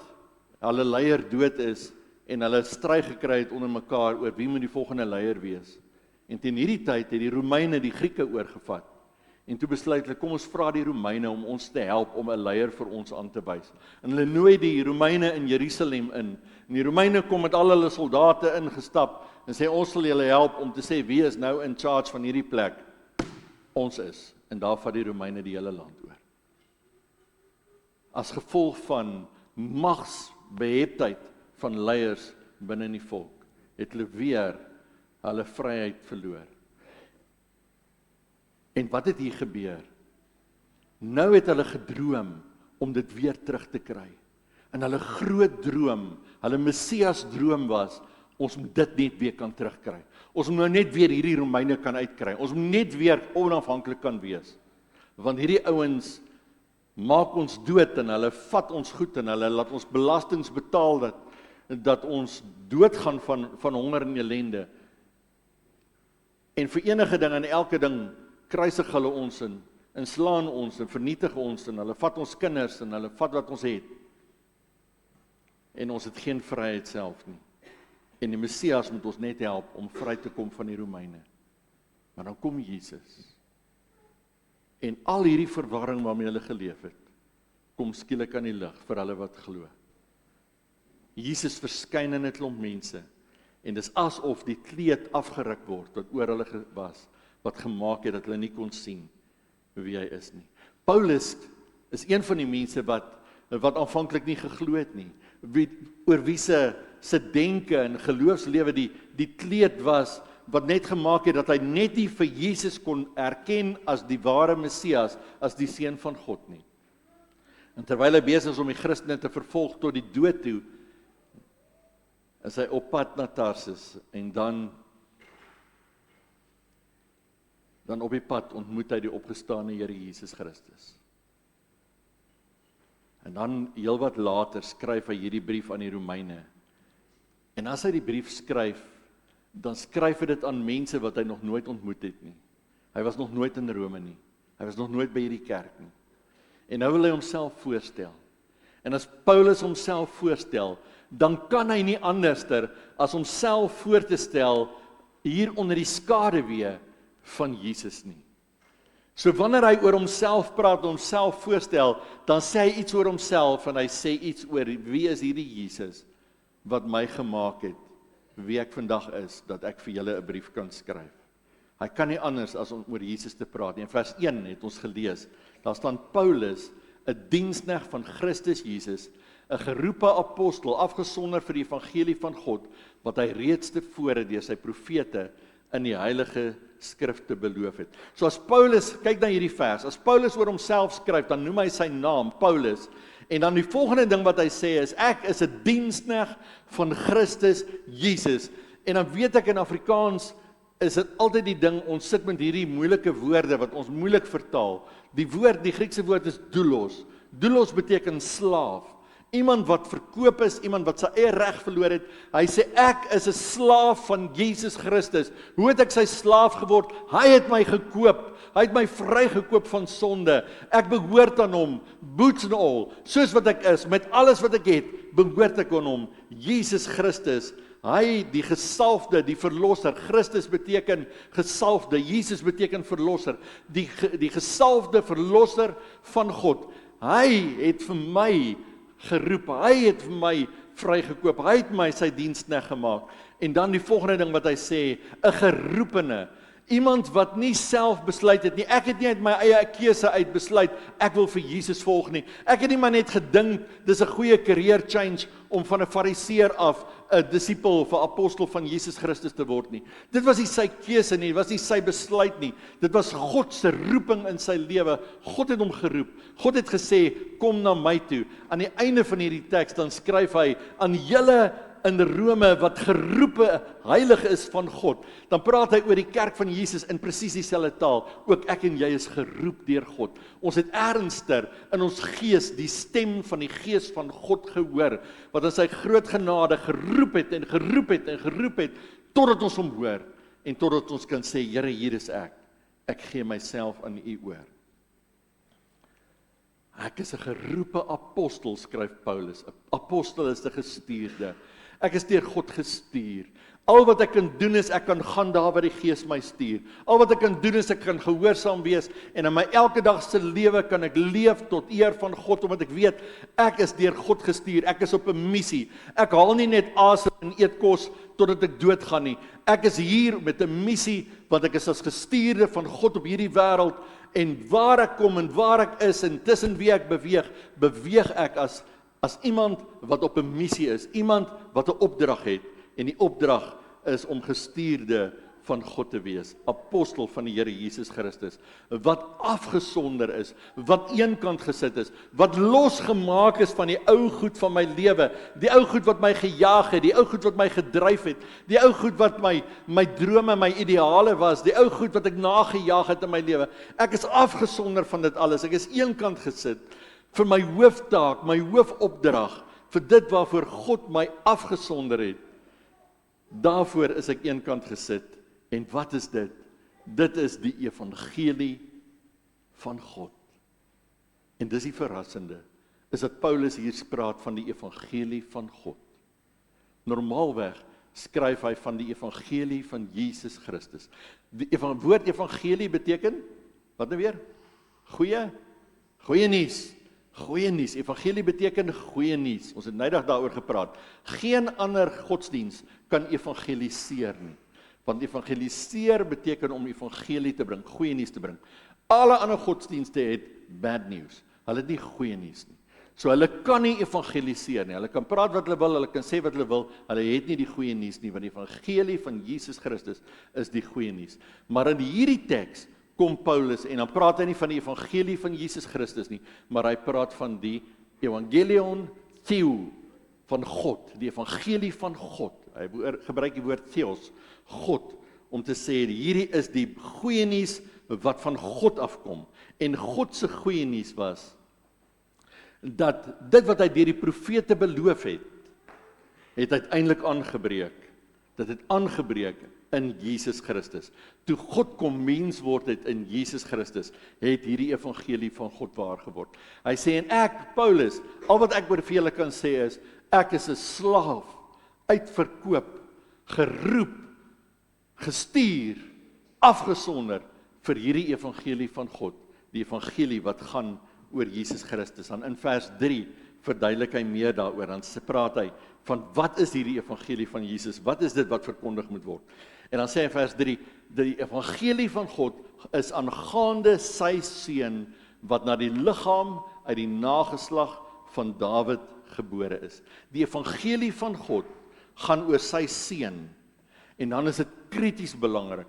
hulle leier dood is en hulle stry gekry het onder mekaar oor wie moet die volgende leier wees. En teen hierdie tyd het die Romeine die Grieke oorgevat. En toe besluit hulle, kom ons vra die Romeine om ons te help om 'n leier vir ons aan te wys. En hulle nooi die Romeine in Jerusalem in. En die Romeine kom met al hulle soldate ingestap en sê ons sal julle help om te sê wie is nou in charge van hierdie plek. Ons is. En daar vat die Romeine die hele land oor. As gevolg van magsbeheptheid van leiers binne in die volk, het hulle weer hulle vryheid verloor. En wat het hier gebeur? Nou het hulle gedroom om dit weer terug te kry. En hulle groot droom, hulle Messias droom was, ons moet dit net weer kan terugkry. Ons moet nou net weer hierdie Romeine kan uitkry. Ons moet net weer onafhanklik kan wees. Want hierdie ouens maak ons dood en hulle vat ons goed en hulle laat ons belastings betaal dat ons doodgaan van honger en ellende. En vir enige ding en elke ding kruisig hulle ons en slaan ons en vernietig ons en hulle vat ons kinders en hulle vat wat ons het. En ons het geen vryheid self nie. En die Messias moet ons net help om vry te kom van die Romeine. Maar dan kom Jesus. En al hierdie verwarring waarmee hulle geleef het, kom skielik aan die lig vir hulle wat glo. Jesus verskyn in 'n klomp mense en dis asof die kleed afgeruk word wat oor hulle was, wat gemaak het dat hulle nie kon sien wie hy is nie. Paulus is een van die mense wat aanvanklik nie geglo het nie, oor wie se denke en geloofslewe die kleed was wat net gemaak het dat hy net nie vir Jesus kon erken as die ware Messias, as die Seun van God nie. En terwyl hy besig is om die Christene te vervolg tot die dood toe, is hy op pad na Tarsus en dan op die pad ontmoet hy die opgestane Here Jesus Christus. En dan heelwat later skryf hy hierdie brief aan die Romeine. En as hy die brief skryf, dan skryf hy dit aan mense wat hy nog nooit ontmoet het nie. Hy was nog nooit in Rome nie. Hy was nog nooit by hierdie kerk nie. En nou wil hy homself voorstel. En as Paulus homself voorstel, dan kan hy nie anderster as homself voor te stel hier onder die skaduwee van Jesus nie. So wanneer hy oor homself praat, homself voorstel, dan sê hy iets oor homself en hy sê iets oor wie is hierdie Jesus wat my gemaak het, wie ek vandag is, dat ek vir julle 'n brief kan skryf. Hy kan nie anders as om oor Jesus te praat nie. In vers 1 het ons gelees, daar staan Paulus, 'n diensknegt van Christus Jesus, 'n geroepe apostel, afgesonder vir die evangelie van God, wat hy reeds tevore deur sy profete in die heilige skrifte beloof het. So as Paulus, kyk na hierdie vers, as Paulus oor homself skryf, dan noem hy sy naam, Paulus, en dan die volgende ding wat hy sê is, ek is 'n diensknegt van Christus Jesus. En dan weet ek in Afrikaans, is dit altyd die ding, ons sit met hierdie moeilike woorde, wat ons moeilik vertaal. Die Griekse woord is doulos. Doulos beteken slaaf. Iemand wat verkoop is, iemand wat sy eie reg verloor het. Hy sê, ek is 'n slaaf van Jesus Christus. Hoe het ek sy slaaf geword? Hy het my gekoop. Hy het my vrygekoop van sonde. Ek behoort aan hom, boots and all. Soos wat ek is, met alles wat ek het, behoort ek aan hom. Jesus Christus, hy die gesalfde, die verlosser. Christus beteken gesalfde, Jesus beteken verlosser. Die gesalfde verlosser van God. Hy het vir my geroep, hy het vir my vrygekoop, hy het my sy diensknegt gemaak. En dan die volgende ding wat hy sê, 'n geroepene, iemand wat nie self besluit het nie, ek het nie uit my eie keuse uit besluit, ek wil vir Jesus volg nie. Ek het nie maar net gedink, dis 'n goeie career change, om van 'n fariseer af, 'n disipel of 'n apostel van Jesus Christus te word nie. Dit was nie sy keuse nie, dit was nie sy besluit nie, dit was God se roeping in sy lewe. God het hom geroep, God het gesê, kom na my toe. Aan die einde van hierdie teks, dan skryf hy, aan julle in Rome wat geroepe heilig is van God, dan praat hy oor die kerk van Jesus in presies dieselfde taal. Ook ek en jy is geroep deur God. Ons het ernstiger in ons gees die stem van die gees van God gehoor, wat in sy groot genade geroep het en geroep het en geroep het, totdat ons hom hoor, en totdat ons kan sê, Here, hier is ek gee myself aan u oor. Ek is 'n geroepe apostel, skryf Paulus. 'n Apostel is 'n gestuurde. Ek is deur God gestuur. Al wat ek kan doen is, ek kan gaan daar waar die Gees my stuur. Al wat ek kan doen is, ek kan gehoorsaam wees, en in my elke dag se lewe kan ek leef tot eer van God, omdat ek weet, ek is deur God gestuur, ek is op 'n missie. Ek haal nie net asem en eet kos totdat ek doodgaan nie. Ek is hier met 'n missie, want ek is as gestuurde van God op hierdie wêreld, en waar ek kom en waar ek is, en tussen wie ek beweeg ek as iemand wat op 'n missie is, iemand wat 'n opdrag het, en die opdrag is om gestuurde van God te wees, apostel van die Here Jesus Christus, wat afgesonder is, wat eenkant gesit is, wat losgemaak is van die ou goed van my lewe, die ou goed wat my gejaag het, die ou goed wat my gedryf het, die ou goed wat my drome, my ideale was, die ou goed wat ek nagejaag het in my lewe. Ek is afgesonder van dit alles, ek is eenkant gesit vir my hooftaak, my hoofopdrag, vir dit waarvoor God my afgesonder het. Daarvoor is ek eenkant gesit. En wat is dit? Dit is die evangelie van God. En dis die verrassende, is dat Paulus hier praat van die evangelie van God. Normaalweg skryf hy van die evangelie van Jesus Christus. Die woord evangelie beteken, wat nou weer? Goeie nuus. Goeie nuus. Evangelie beteken goeie nuus. Ons het nydag daaroor gepraat. Geen ander godsdiens kan evangeliseer nie. Want evangeliseer beteken om evangelie te bring, goeie nuus te bring. Alle ander godsdienste het bad news. Hulle het nie goeie nuus nie. So hulle kan nie evangeliseer nie. Hulle kan praat wat hulle wil, hulle kan sê wat hulle wil, hulle het nie die goeie nuus nie, want die evangelie van Jesus Christus is die goeie nuus. Maar in hierdie teks kom Paulus, en dan praat hy nie van die evangelie van Jesus Christus nie, maar hy praat van die evangelion theo, van God, die evangelie van God. Hy gebruik die woord theos, God, om te sê, hierdie is die goeie nuus wat van God afkom. En God se goeie nuus was, dat dit wat hy deur die profete beloof het uiteindelik aangebreek. Dit het aangebreek in Jesus Christus. Toe God kom mens word het in Jesus Christus, het hierdie evangelie van God waar geword. Hy sê, en ek, Paulus, al wat ek oor vir julle kan sê is, ek is 'n slaaf, uitverkoop, geroep, gestuur, afgesonder vir hierdie evangelie van God, die evangelie wat gaan oor Jesus Christus. Dan in vers 3 verduidelik hy meer daaroor, dan praat hy van wat is hierdie evangelie van Jesus, wat is dit wat verkondig moet word. En dan sê hy in vers 3, die evangelie van God is aangaande sy seun, wat na die liggaam uit die nageslag van Dawid gebore is. Die evangelie van God gaan oor sy seun, en dan is dit krities belangrik.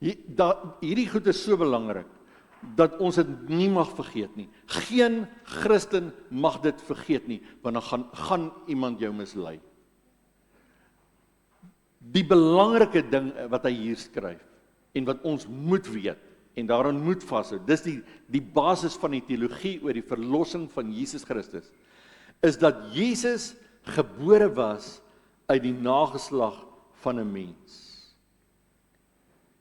Hierdie goed is so belangrik, dat ons dit nie mag vergeet nie. Geen Christen mag dit vergeet nie, want dan gaan iemand jou mislei. Die belangrike ding wat hy hier skryf, en wat ons moet weet, en daaraan moet vashou, dis die basis van die teologie oor die verlossing van Jesus Christus, is dat Jesus gebore was uit die nageslag van 'n mens.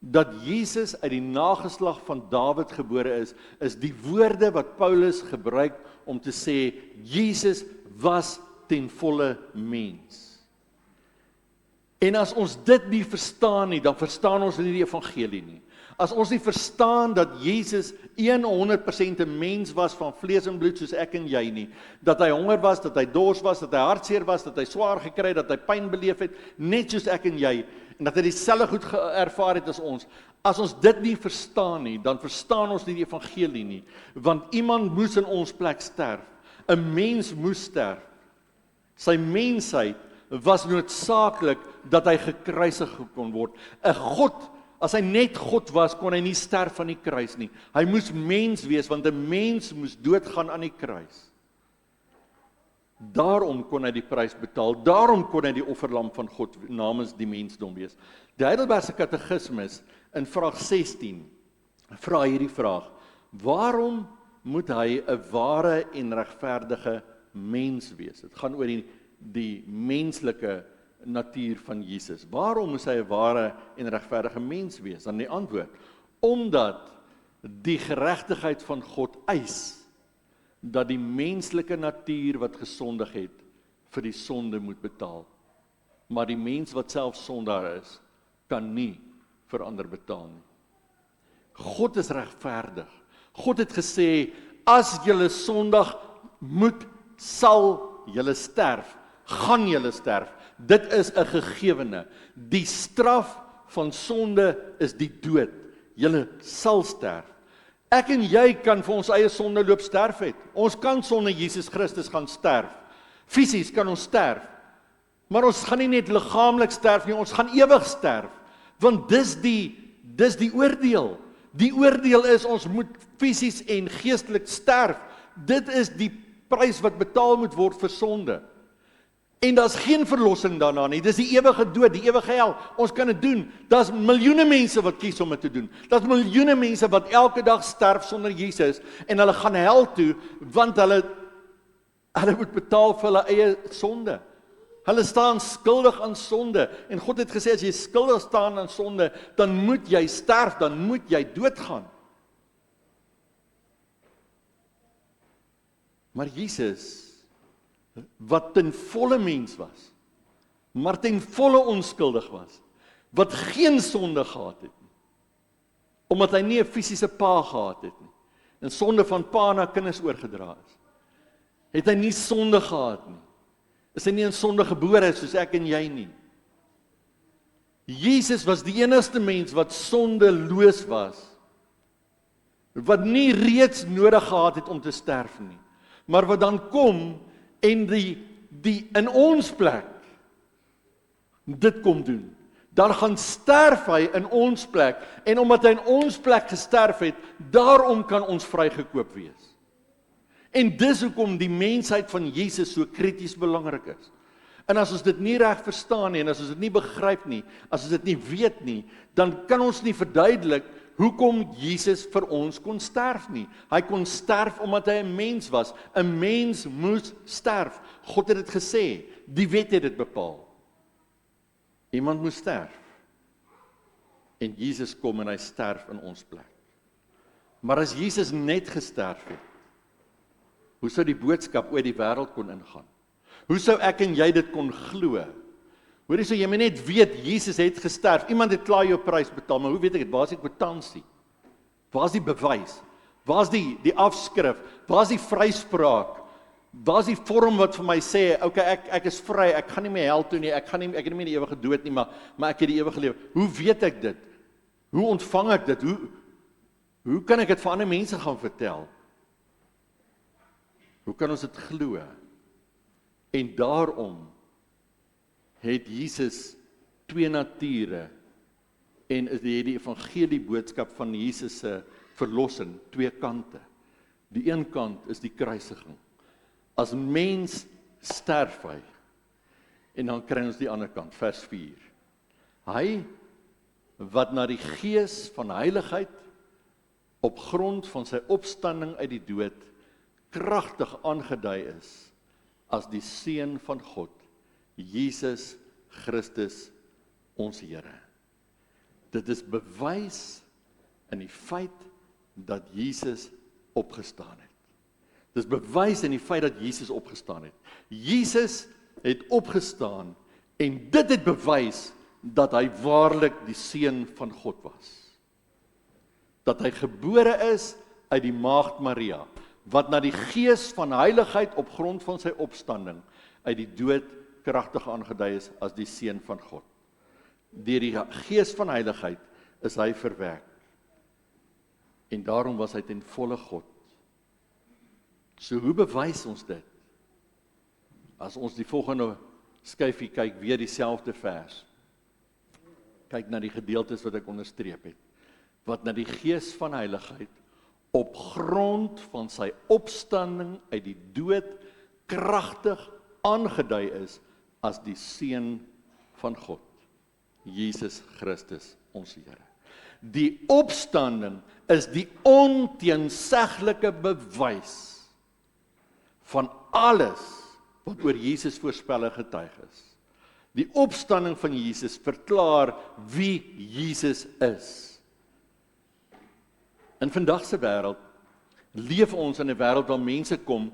Dat Jesus uit die nageslag van Dawid gebore is die woorde wat Paulus gebruik om te sê, Jesus was ten volle mens. En as ons dit nie verstaan nie, dan verstaan ons nie die evangelie nie. As ons nie verstaan dat Jesus 100% 'n mens was van vlees en bloed soos ek en jy nie, dat hy honger was, dat hy dors was, dat hy hartseer was, dat hy swaar gekry het, dat hy pyn beleef het, net soos ek en jy, en dat hy dieselfde goed ervaar het as ons. As ons dit nie verstaan nie, dan verstaan ons nie die evangelie nie, want iemand moes in ons plek sterf. 'n Mens moes sterf. Sy mensheid was noodsaaklik dat hy gekruisig kon word. 'n God, as hy net God was, kon hy nie sterf aan die kruis nie. Hy moes mens wees, want 'n mens moes doodgaan aan die kruis. Daarom kon hy die prys betaal, daarom kon hy die offerlam van God namens die mensdom wees. Die Heidelbergse Katekismus in vraag 16 vra hierdie vraag: waarom moet hy 'n ware en regverdige mens wees? Dit gaan oor die menslike natuur van Jesus. Waarom moes hy 'n ware en regverdige mens wees? Dan die antwoord: omdat die geregtigheid van God eis dat die menslike natuur wat gesondig het, vir die sonde moet betaal. Maar die mens wat self sondaar is, kan nie vir ander betaal nie. God is regverdig. God het gesê, as julle sondig sal julle sterf, gaan julle sterf. Dit is 'n gegewene. Die straf van sonde is die dood. Julle sal sterf. Ek en jy kan vir ons eie sonde loop sterf het. Ons kan sonder Jesus Christus gaan sterf. Fisies kan ons sterf. Maar ons gaan nie net liggaamlik sterf nie, ons gaan ewig sterf. Want dis die oordeel. Die oordeel is, ons moet fisies en geestelik sterf. Dit is die prys wat betaal moet word vir sonde. En daar's geen verlossing daarna nie. Dis die ewige dood, die ewige hel. Ons kan dit doen. Daar's miljoene mense wat kies om dit te doen. Daar's miljoene mense wat elke dag sterf sonder Jesus en hulle gaan hel toe want hulle moet betaal vir hulle eie sonde. Hulle staan skuldig aan sonde en God het gesê as jy skuldig staan aan sonde, dan moet jy sterf, dan moet jy doodgaan. Maar Jesus, wat ten volle mens was, maar ten volle onskuldig was, wat geen sonde gehad het nie, omdat hy nie 'n fisiese pa gehad het nie, en sonde van pa na kinders oorgedra is, het hy nie sonde gehad nie, is hy nie in sonde gebore soos ek en jy nie. Jesus was die enigste mens wat sondeloos was, wat nie reeds nodig gehad het om te sterf nie, maar wat dan kom en die in ons plek dit kom doen. Dan gaan sterf hy in ons plek, en omdat hy in ons plek gesterf het, daarom kan ons vrygekoop wees. En dis hoekom die mensheid van Jesus so krities belangrik is. En as ons dit nie reg verstaan nie, en as ons dit nie begryp nie, as ons dit nie weet nie, dan kan ons nie verduidelik hoekom Jesus vir ons kon sterf nie. Hy kon sterf omdat hy 'n mens was. 'n Mens moes sterf. God het dit gesê. Die wet het dit bepaal. Iemand moes sterf. En Jesus kom en hy sterf in ons plek. Maar as Jesus net gesterf het, hoe sou die boodskap oor die wêreld kon ingaan? Hoe sou ek en jy dit kon glo? Hoorie, so jy moet net weet, Jesus het gesterf. Iemand het klaar jou prys betaal, maar hoe weet ek dit? Waar is die kwitansie? Waar is die bewys? Waar is die afskrif? Waar is die vryspraak? Waar is die vorm wat vir my sê, okay, ek is vry, ek gaan nie meer hel toe nie, ek het nie meer die ewige dood nie, maar ek het die ewige lewe. Hoe weet ek dit? Hoe ontvang ek dit? Hoe kan ek dit vir ander mense gaan vertel? Hoe kan ons dit glo? En daarom het Jesus twee nature en is die evangelie boodskap van Jesus se verlossing twee kante. Die een kant is die kruisiging. As mens sterf hy. En dan kry ons die ander kant, vers 4. Hy wat na die gees van heiligheid op grond van sy opstanding uit die dood kragtig aangedui is as die Seun van God, Jesus Christus ons Here. Dit is bewys in die feit dat Jesus opgestaan het. Dit is bewys in die feit dat Jesus opgestaan het. Jesus het opgestaan en dit het bewys dat hy waarlik die Seun van God was. Dat hy gebore is uit die maagd Maria, wat na die gees van heiligheid op grond van sy opstanding uit die dood kragtig aangedui is as die Seun van God. Deur die gees van heiligheid is hy verwerk. En daarom was hy ten volle God. So hoe bewys ons dit? As ons die volgende skyfie kyk, weer dieselfde vers. Kyk na die gedeeltes wat ek onderstreep het. Wat na die gees van heiligheid op grond van sy opstanding uit die dood kragtig aangedui is as die Seun van God, Jesus Christus ons Here. Die opstanding is die onteenseglike bewys van alles wat oor Jesus voorspelling getuig is. Die opstanding van Jesus verklaar wie Jesus is. In vandag se wêreld leef ons in 'n wêreld waar mense kom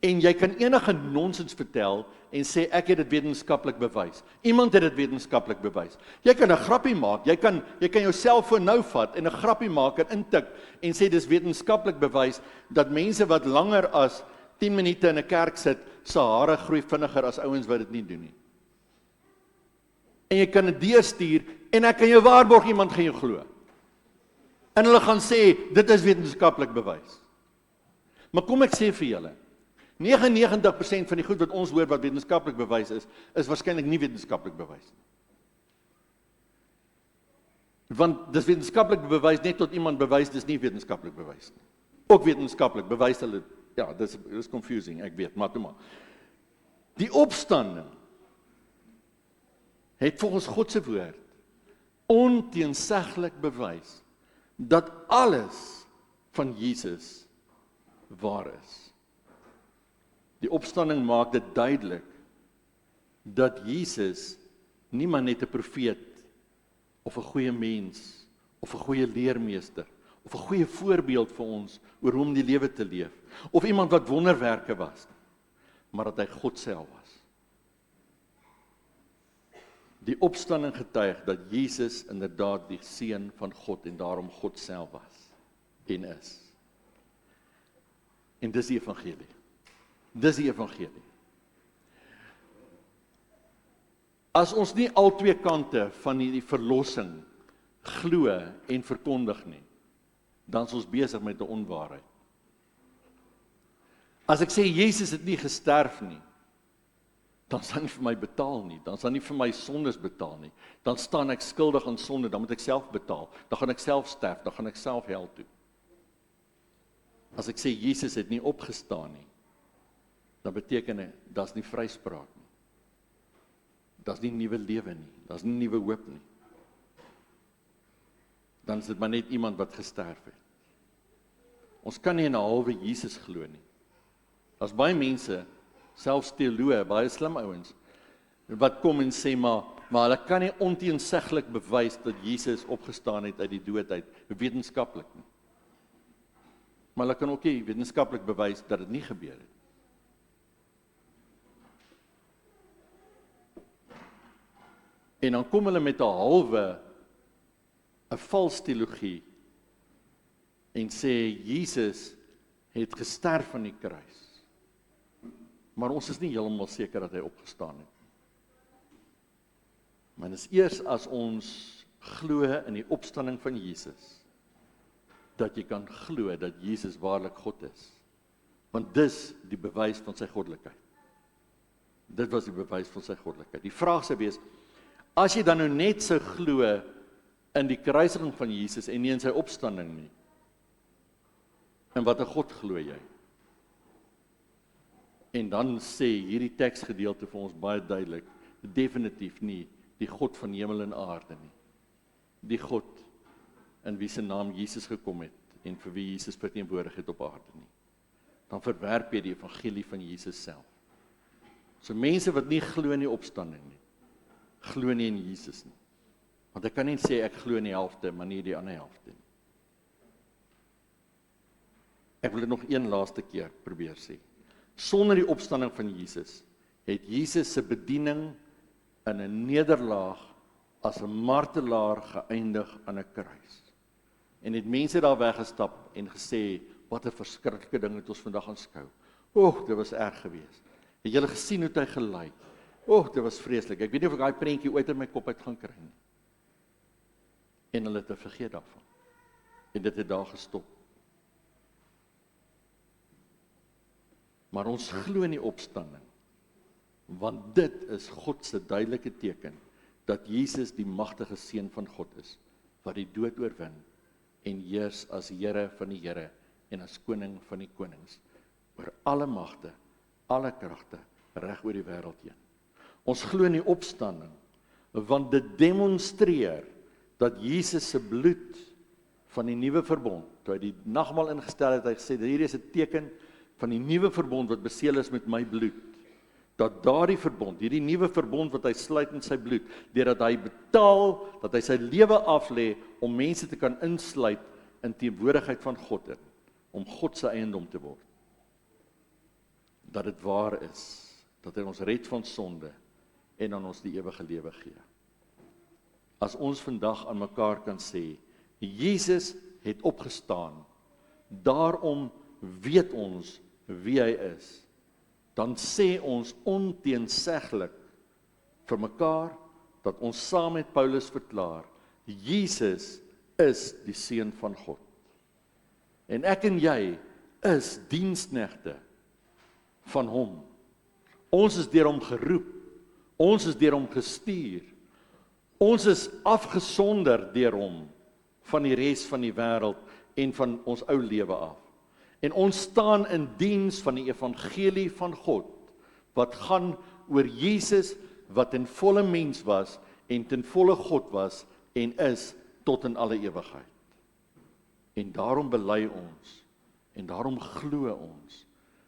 en jy kan enige nonsens vertel en sê ek het dit wetenskaplik bewys. Iemand het dit wetenskaplik bewys. Jy kan 'n grappie maak, jy kan jou selfoon nou vat en 'n grappie maak en intik en sê dis wetenskaplik bewys dat mense wat langer as 10 minute in 'n kerk sit, se hare groei vinniger as ouens wat dit nie doen nie. En jy kan dit deurstuur en ek kan jou waarborg iemand gaan jou glo. En hulle gaan sê dit is wetenskaplik bewys. Maar kom ek sê vir julle, 99% van die goed wat ons hoor wat wetenskaplik bewys is waarskynlik nie wetenskaplik bewys nie. Want dis wetenskaplik bewys net tot iemand bewys dis nie wetenskaplik bewys nie. Ook wetenskaplik bewys hulle, ja, dis confusing, ek weet, maar toe maar. Die opstanding het volgens God se woord onteenseglik bewys dat alles van Jesus waar is. Die opstanding maak dit duidelik dat Jesus nie maar net 'n profeet of 'n goeie mens of 'n goeie leermeester of 'n goeie voorbeeld vir ons oor hoe om die lewe te leef of iemand wat wonderwerke was, maar dat hy God self was. Die opstanding getuig dat Jesus inderdaad die Seun van God en daarom God self was en is. En dis die evangelie. Dis die evangelie. As ons nie al twee kante van die verlossing glo en verkondig nie, dan is ons besig met 'n onwaarheid. As ek sê Jesus het nie gesterf nie, dan sal nie vir my betaal nie, dan sal nie vir my sondes betaal nie, dan staan ek skuldig aan sonde, dan moet ek self betaal, dan gaan ek self sterf, dan gaan ek self hel toe. As ek sê Jesus het nie opgestaan nie, dan beteken dit, daar's nie vryspraak nie. Daar's nie nuwe lewe nie, daar's nie nuwe hoop nie. Dan is dit maar net iemand wat gesterf het. Ons kan nie in 'n halwe Jesus glo nie. Daar's baie mense, selfs teoloë, baie slim ouens, wat kom en sê maar hulle kan nie onteenseglik bewys dat Jesus opgestaan het uit die dood uit, wetenskaplik nie. Maar hulle kan ook nie wetenskaplik bewys dat dit nie gebeur het. En dan kom hulle met 'n vals teologie en sê Jesus het gesterf aan die kruis. Maar ons is nie heeltemal seker dat hy opgestaan het. Maar dit is eers as ons glo in die opstanding van Jesus, dat jy kan glo dat Jesus waarlik God is. Want dis die bewys van sy goddelikheid. Dit was die bewys van sy goddelikheid. Die vraag sou wees, as jy dan nou net sou glo in die kruisiging van Jesus en nie in sy opstanding nie, in watter God glo jy? En dan sê hierdie teksgedeelte vir ons baie duidelik, definitief nie die God van hemel en aarde nie. Die God in wie se naam Jesus gekom het en vir wie Jesus verteenwoordig het op aarde nie. Dan verwerp jy die evangelie van Jesus self. So mense wat nie glo in die opstanding nie, glo nie in Jesus nie. Want ek kan nie sê ek glo in die helfte, maar nie die ander helfte nie. Ek wil dit nog een laaste keer probeer sê. Sonder die opstanding van Jesus, het Jesus se bediening in 'n nederlaag as 'n martelaar geëindig aan 'n kruis. En het mense daar weggestap en gesê, wat 'n verskriklike ding het ons vandag aanskou. Dit was erg geweest. Het julle gesien hoe hy gelei? Dit was vreeslik. Ek weet nie of ek daai prentjie ooit in my kop uit gaan kry nie. En hulle het vergeet daarvan. En dit het daar gestop. Maar ons glo in die opstanding, want dit is God se duidelike teken, dat Jesus die magtige seun van God is, wat die dood oorwin, en heers as Here van die Here, en as koning van die konings, oor alle magte, alle kragte, reg oor die wêreld heen. Ons glo in die opstanding, want dit demonstreer, dat Jesus se bloed, van die nuwe verbond, toe hy die nagmaal ingestel het, hy gesê, hier is 'n teken, van die nuwe verbond wat beseël is met my bloed, dat daardie verbond, hierdie nuwe verbond wat hy sluit in sy bloed, deurdat hy betaal, dat hy sy lewe aflê, om mense te kan insluit in teenwoordigheid van God in, om God se eiendom te word. Dat dit waar is, dat hy ons red van sonde, en aan ons die ewige lewe gee. As ons vandag aan mekaar kan sê, Jesus het opgestaan, daarom weet ons wie hy is, dan sê ons onteenseglik vir mekaar, dat ons saam met Paulus verklaar, Jesus is die seun van God. En ek en jy is diensknegte van hom. Ons is deur hom geroep, ons is deur hom gestuur, ons is afgesonder deur hom, van die res van die wêreld, en van ons ou lewe af. En ons staan in diens van die evangelie van God, wat gaan oor Jesus, wat ten volle mens was, en ten volle God was, en is, tot in alle ewigheid. En daarom bely ons, en daarom glo ons,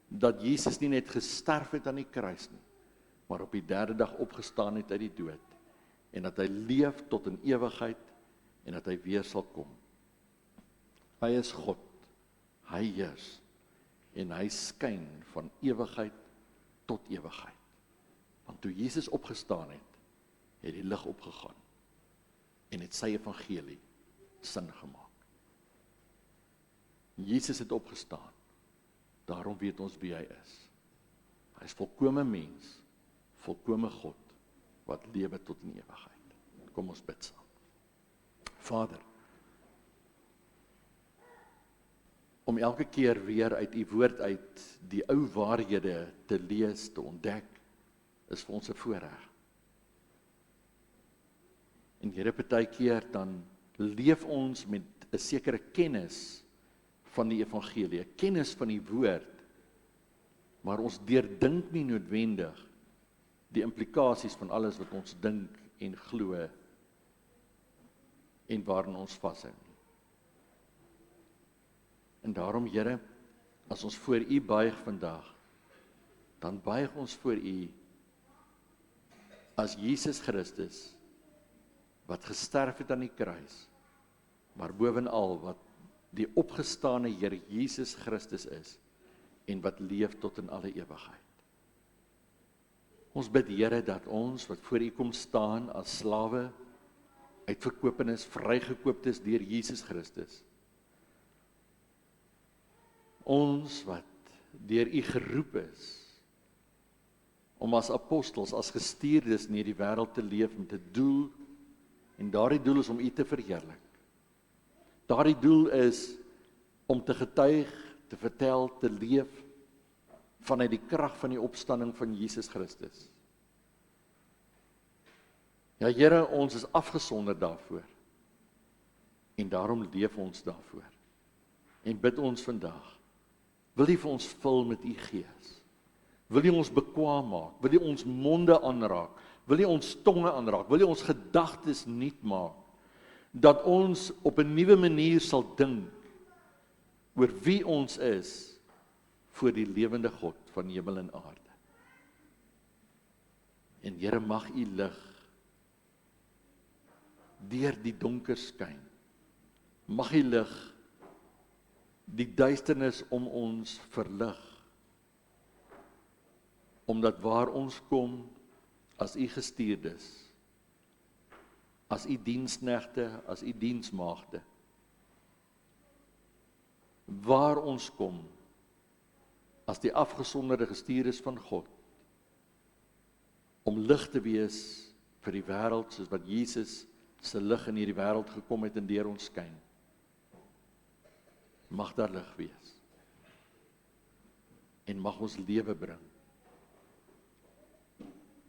dat Jesus nie net gesterf het aan die kruis nie, maar op die 3de dag opgestaan het uit die dood, en dat hy leef tot in ewigheid, en dat hy weer sal kom. Hy is God, hy heers, en hy skyn van ewigheid tot ewigheid. Want toe Jesus opgestaan het, het die lig opgegaan, en het sy evangelie sin gemaak. Jesus het opgestaan, daarom weet ons wie hy is. Hy is volkome mens, volkome God, wat lewe tot in ewigheid. Kom ons bid saam. Vader, om elke keer weer uit u woord uit die ou waarhede te lees, te ontdek, is vir ons 'n voorreg. En Here, partykeer dan leef ons met 'n sekere kennis van die evangelie, 'n kennis van die woord, maar ons deurdink nie noodwendig die implikasies van alles wat ons dink en glo en waarin ons vashou nie. En daarom, Here, as ons voor u buig vandag, dan buig ons voor u as Jesus Christus, wat gesterf het aan die kruis, maar bovenal wat die opgestane Here Jesus Christus is, en wat leef tot in alle ewigheid. Ons bid, Here, dat ons wat voor u kom staan as slawe, uitverkopenis, vrygekooptes deur Jesus Christus, Ons wat deur U geroep is om as apostels, as gestuurdes in hierdie wêreld te leef met 'n doel, en daardie doel is om U te verheerlik. Daardie doel is om te getuig, te vertel, te leef vanuit die krag van die opstanding van Jesus Christus. Ja Here, ons is afgesonder daarvoor. En daarom leef ons daarvoor. En bid ons vandag, wil U vir ons vul met U Gees? Wil U ons bekwaam maak? Wil U ons monde aanraak? Wil U ons tonge aanraak? Wil U ons gedagtes nuut maak? Dat ons op 'n nuwe manier sal dink oor wie ons is voor die lewende God van hemel en aarde. En Here, mag U lig deur die donker skyn. Mag U lig die duisternis om ons verlig. Omdat waar ons kom as U gestuurdes, as U diensknegte, as U diensmaagde, waar ons kom as die afgesonderde gestuurdes van God, om lig te wees vir die wêreld, soos wat Jesus se lig in hierdie wêreld gekom het en deur ons skyn. Mag daar lig wees. En mag ons lewe bring.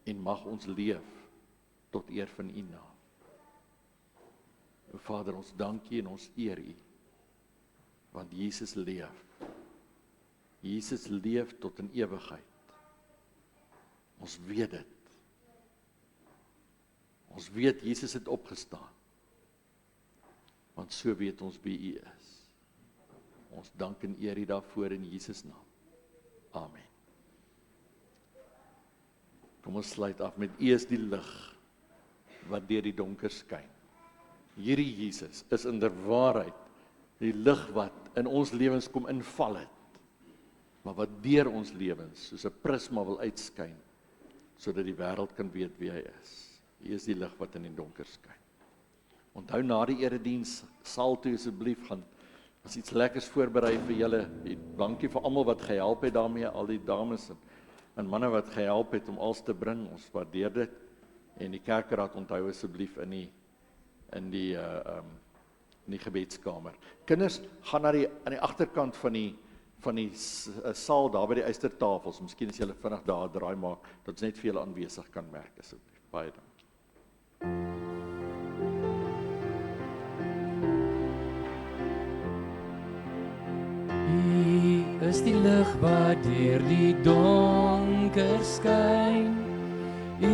En mag ons leef tot eer van U naam. Vader, ons dank U en ons eer U, want Jesus leef. Jesus leef tot in ewigheid. Ons weet dit. Ons weet Jesus het opgestaan. Want so weet ons wie U is. Ons dank en eer U daarvoor in Jesus naam. Amen. Kom ons sluit af met U is die lig wat deur die donker skyn. Hierdie Jesus is in der waarheid die lig wat in ons lewens kom inval het, maar wat deur ons lewens soos 'n prisma wil uitskyn, sodat die wêreld kan weet wie hy is. Hy is die lig wat in die donker skyn. Onthou na die erediens saal toe asseblief gaan. As iets lekkers voorberei vir julle. Dankie vir almal wat gehelp het daarmee, al die dames en manne wat gehelp het om alles te bring. Ons waardeer dit. En die kerkraad onthou asseblief in die gebedskamer. Kinders, gaan aan die agterkant van die saal daar by die eystertafels. Miskien as julle vinnig daar draai maak, dat ons net vir julle aanwesig kan merk asseblief. Baie dankie. U is die lig wat deur die donker skyn. U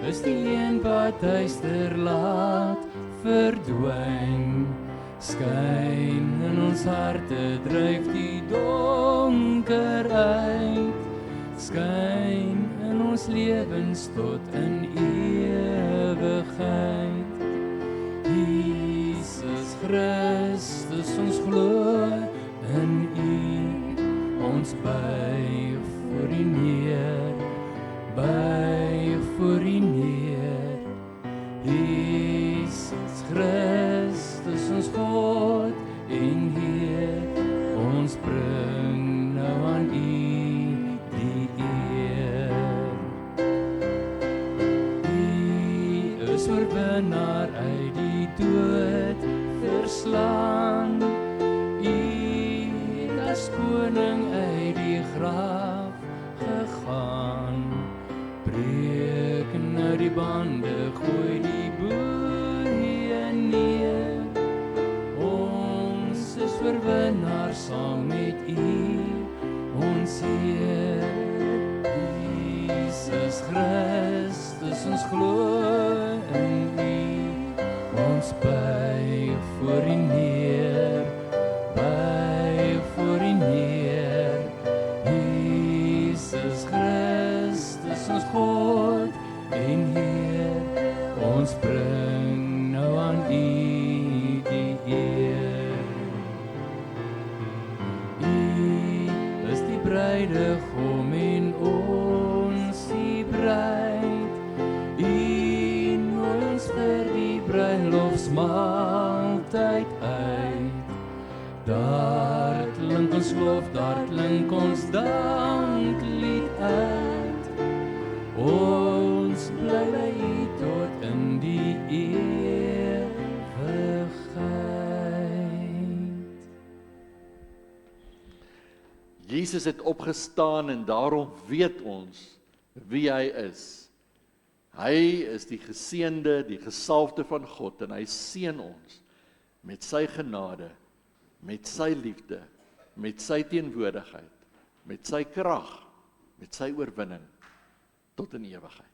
is die een wat duister laat verdwyn. Skyn in ons harte, dryf die donker uit. Skyn in ons lewens tot in ewigheid. Jesus Christus, ons glo in U, ons buig voor U neer, buig voor U neer. Jesus Christus, ons God en Heer, ons bring nou aan U die eer. U is oorwinnaar uit die dood verslaan. As koning uit die graf gegaan, breek nou die bande, gooi die boeie neer. Ons is oorwinnaar saam met U, ons Heer. Jesus Christus, ons glo in U, ons buig voor U neer, buig voor U neer. Jesus Christus, ons God en Heer, ons bring nou aan U die eer. U is die bruidegom en ons die bruid. U nooi ons vir die bruilofsmaaltyd uit. Daar klink ons lof, daar klink ons danklied uit. Ons bly by U tot in die ewigheid. Jesus het opgestaan en daarom weet ons wie hy is. Hy is die geseënde, die gesalfde van God en hy seën ons met sy genade, met sy liefde, met sy teenwoordigheid, met sy krag, met sy oorwinning tot in ewigheid.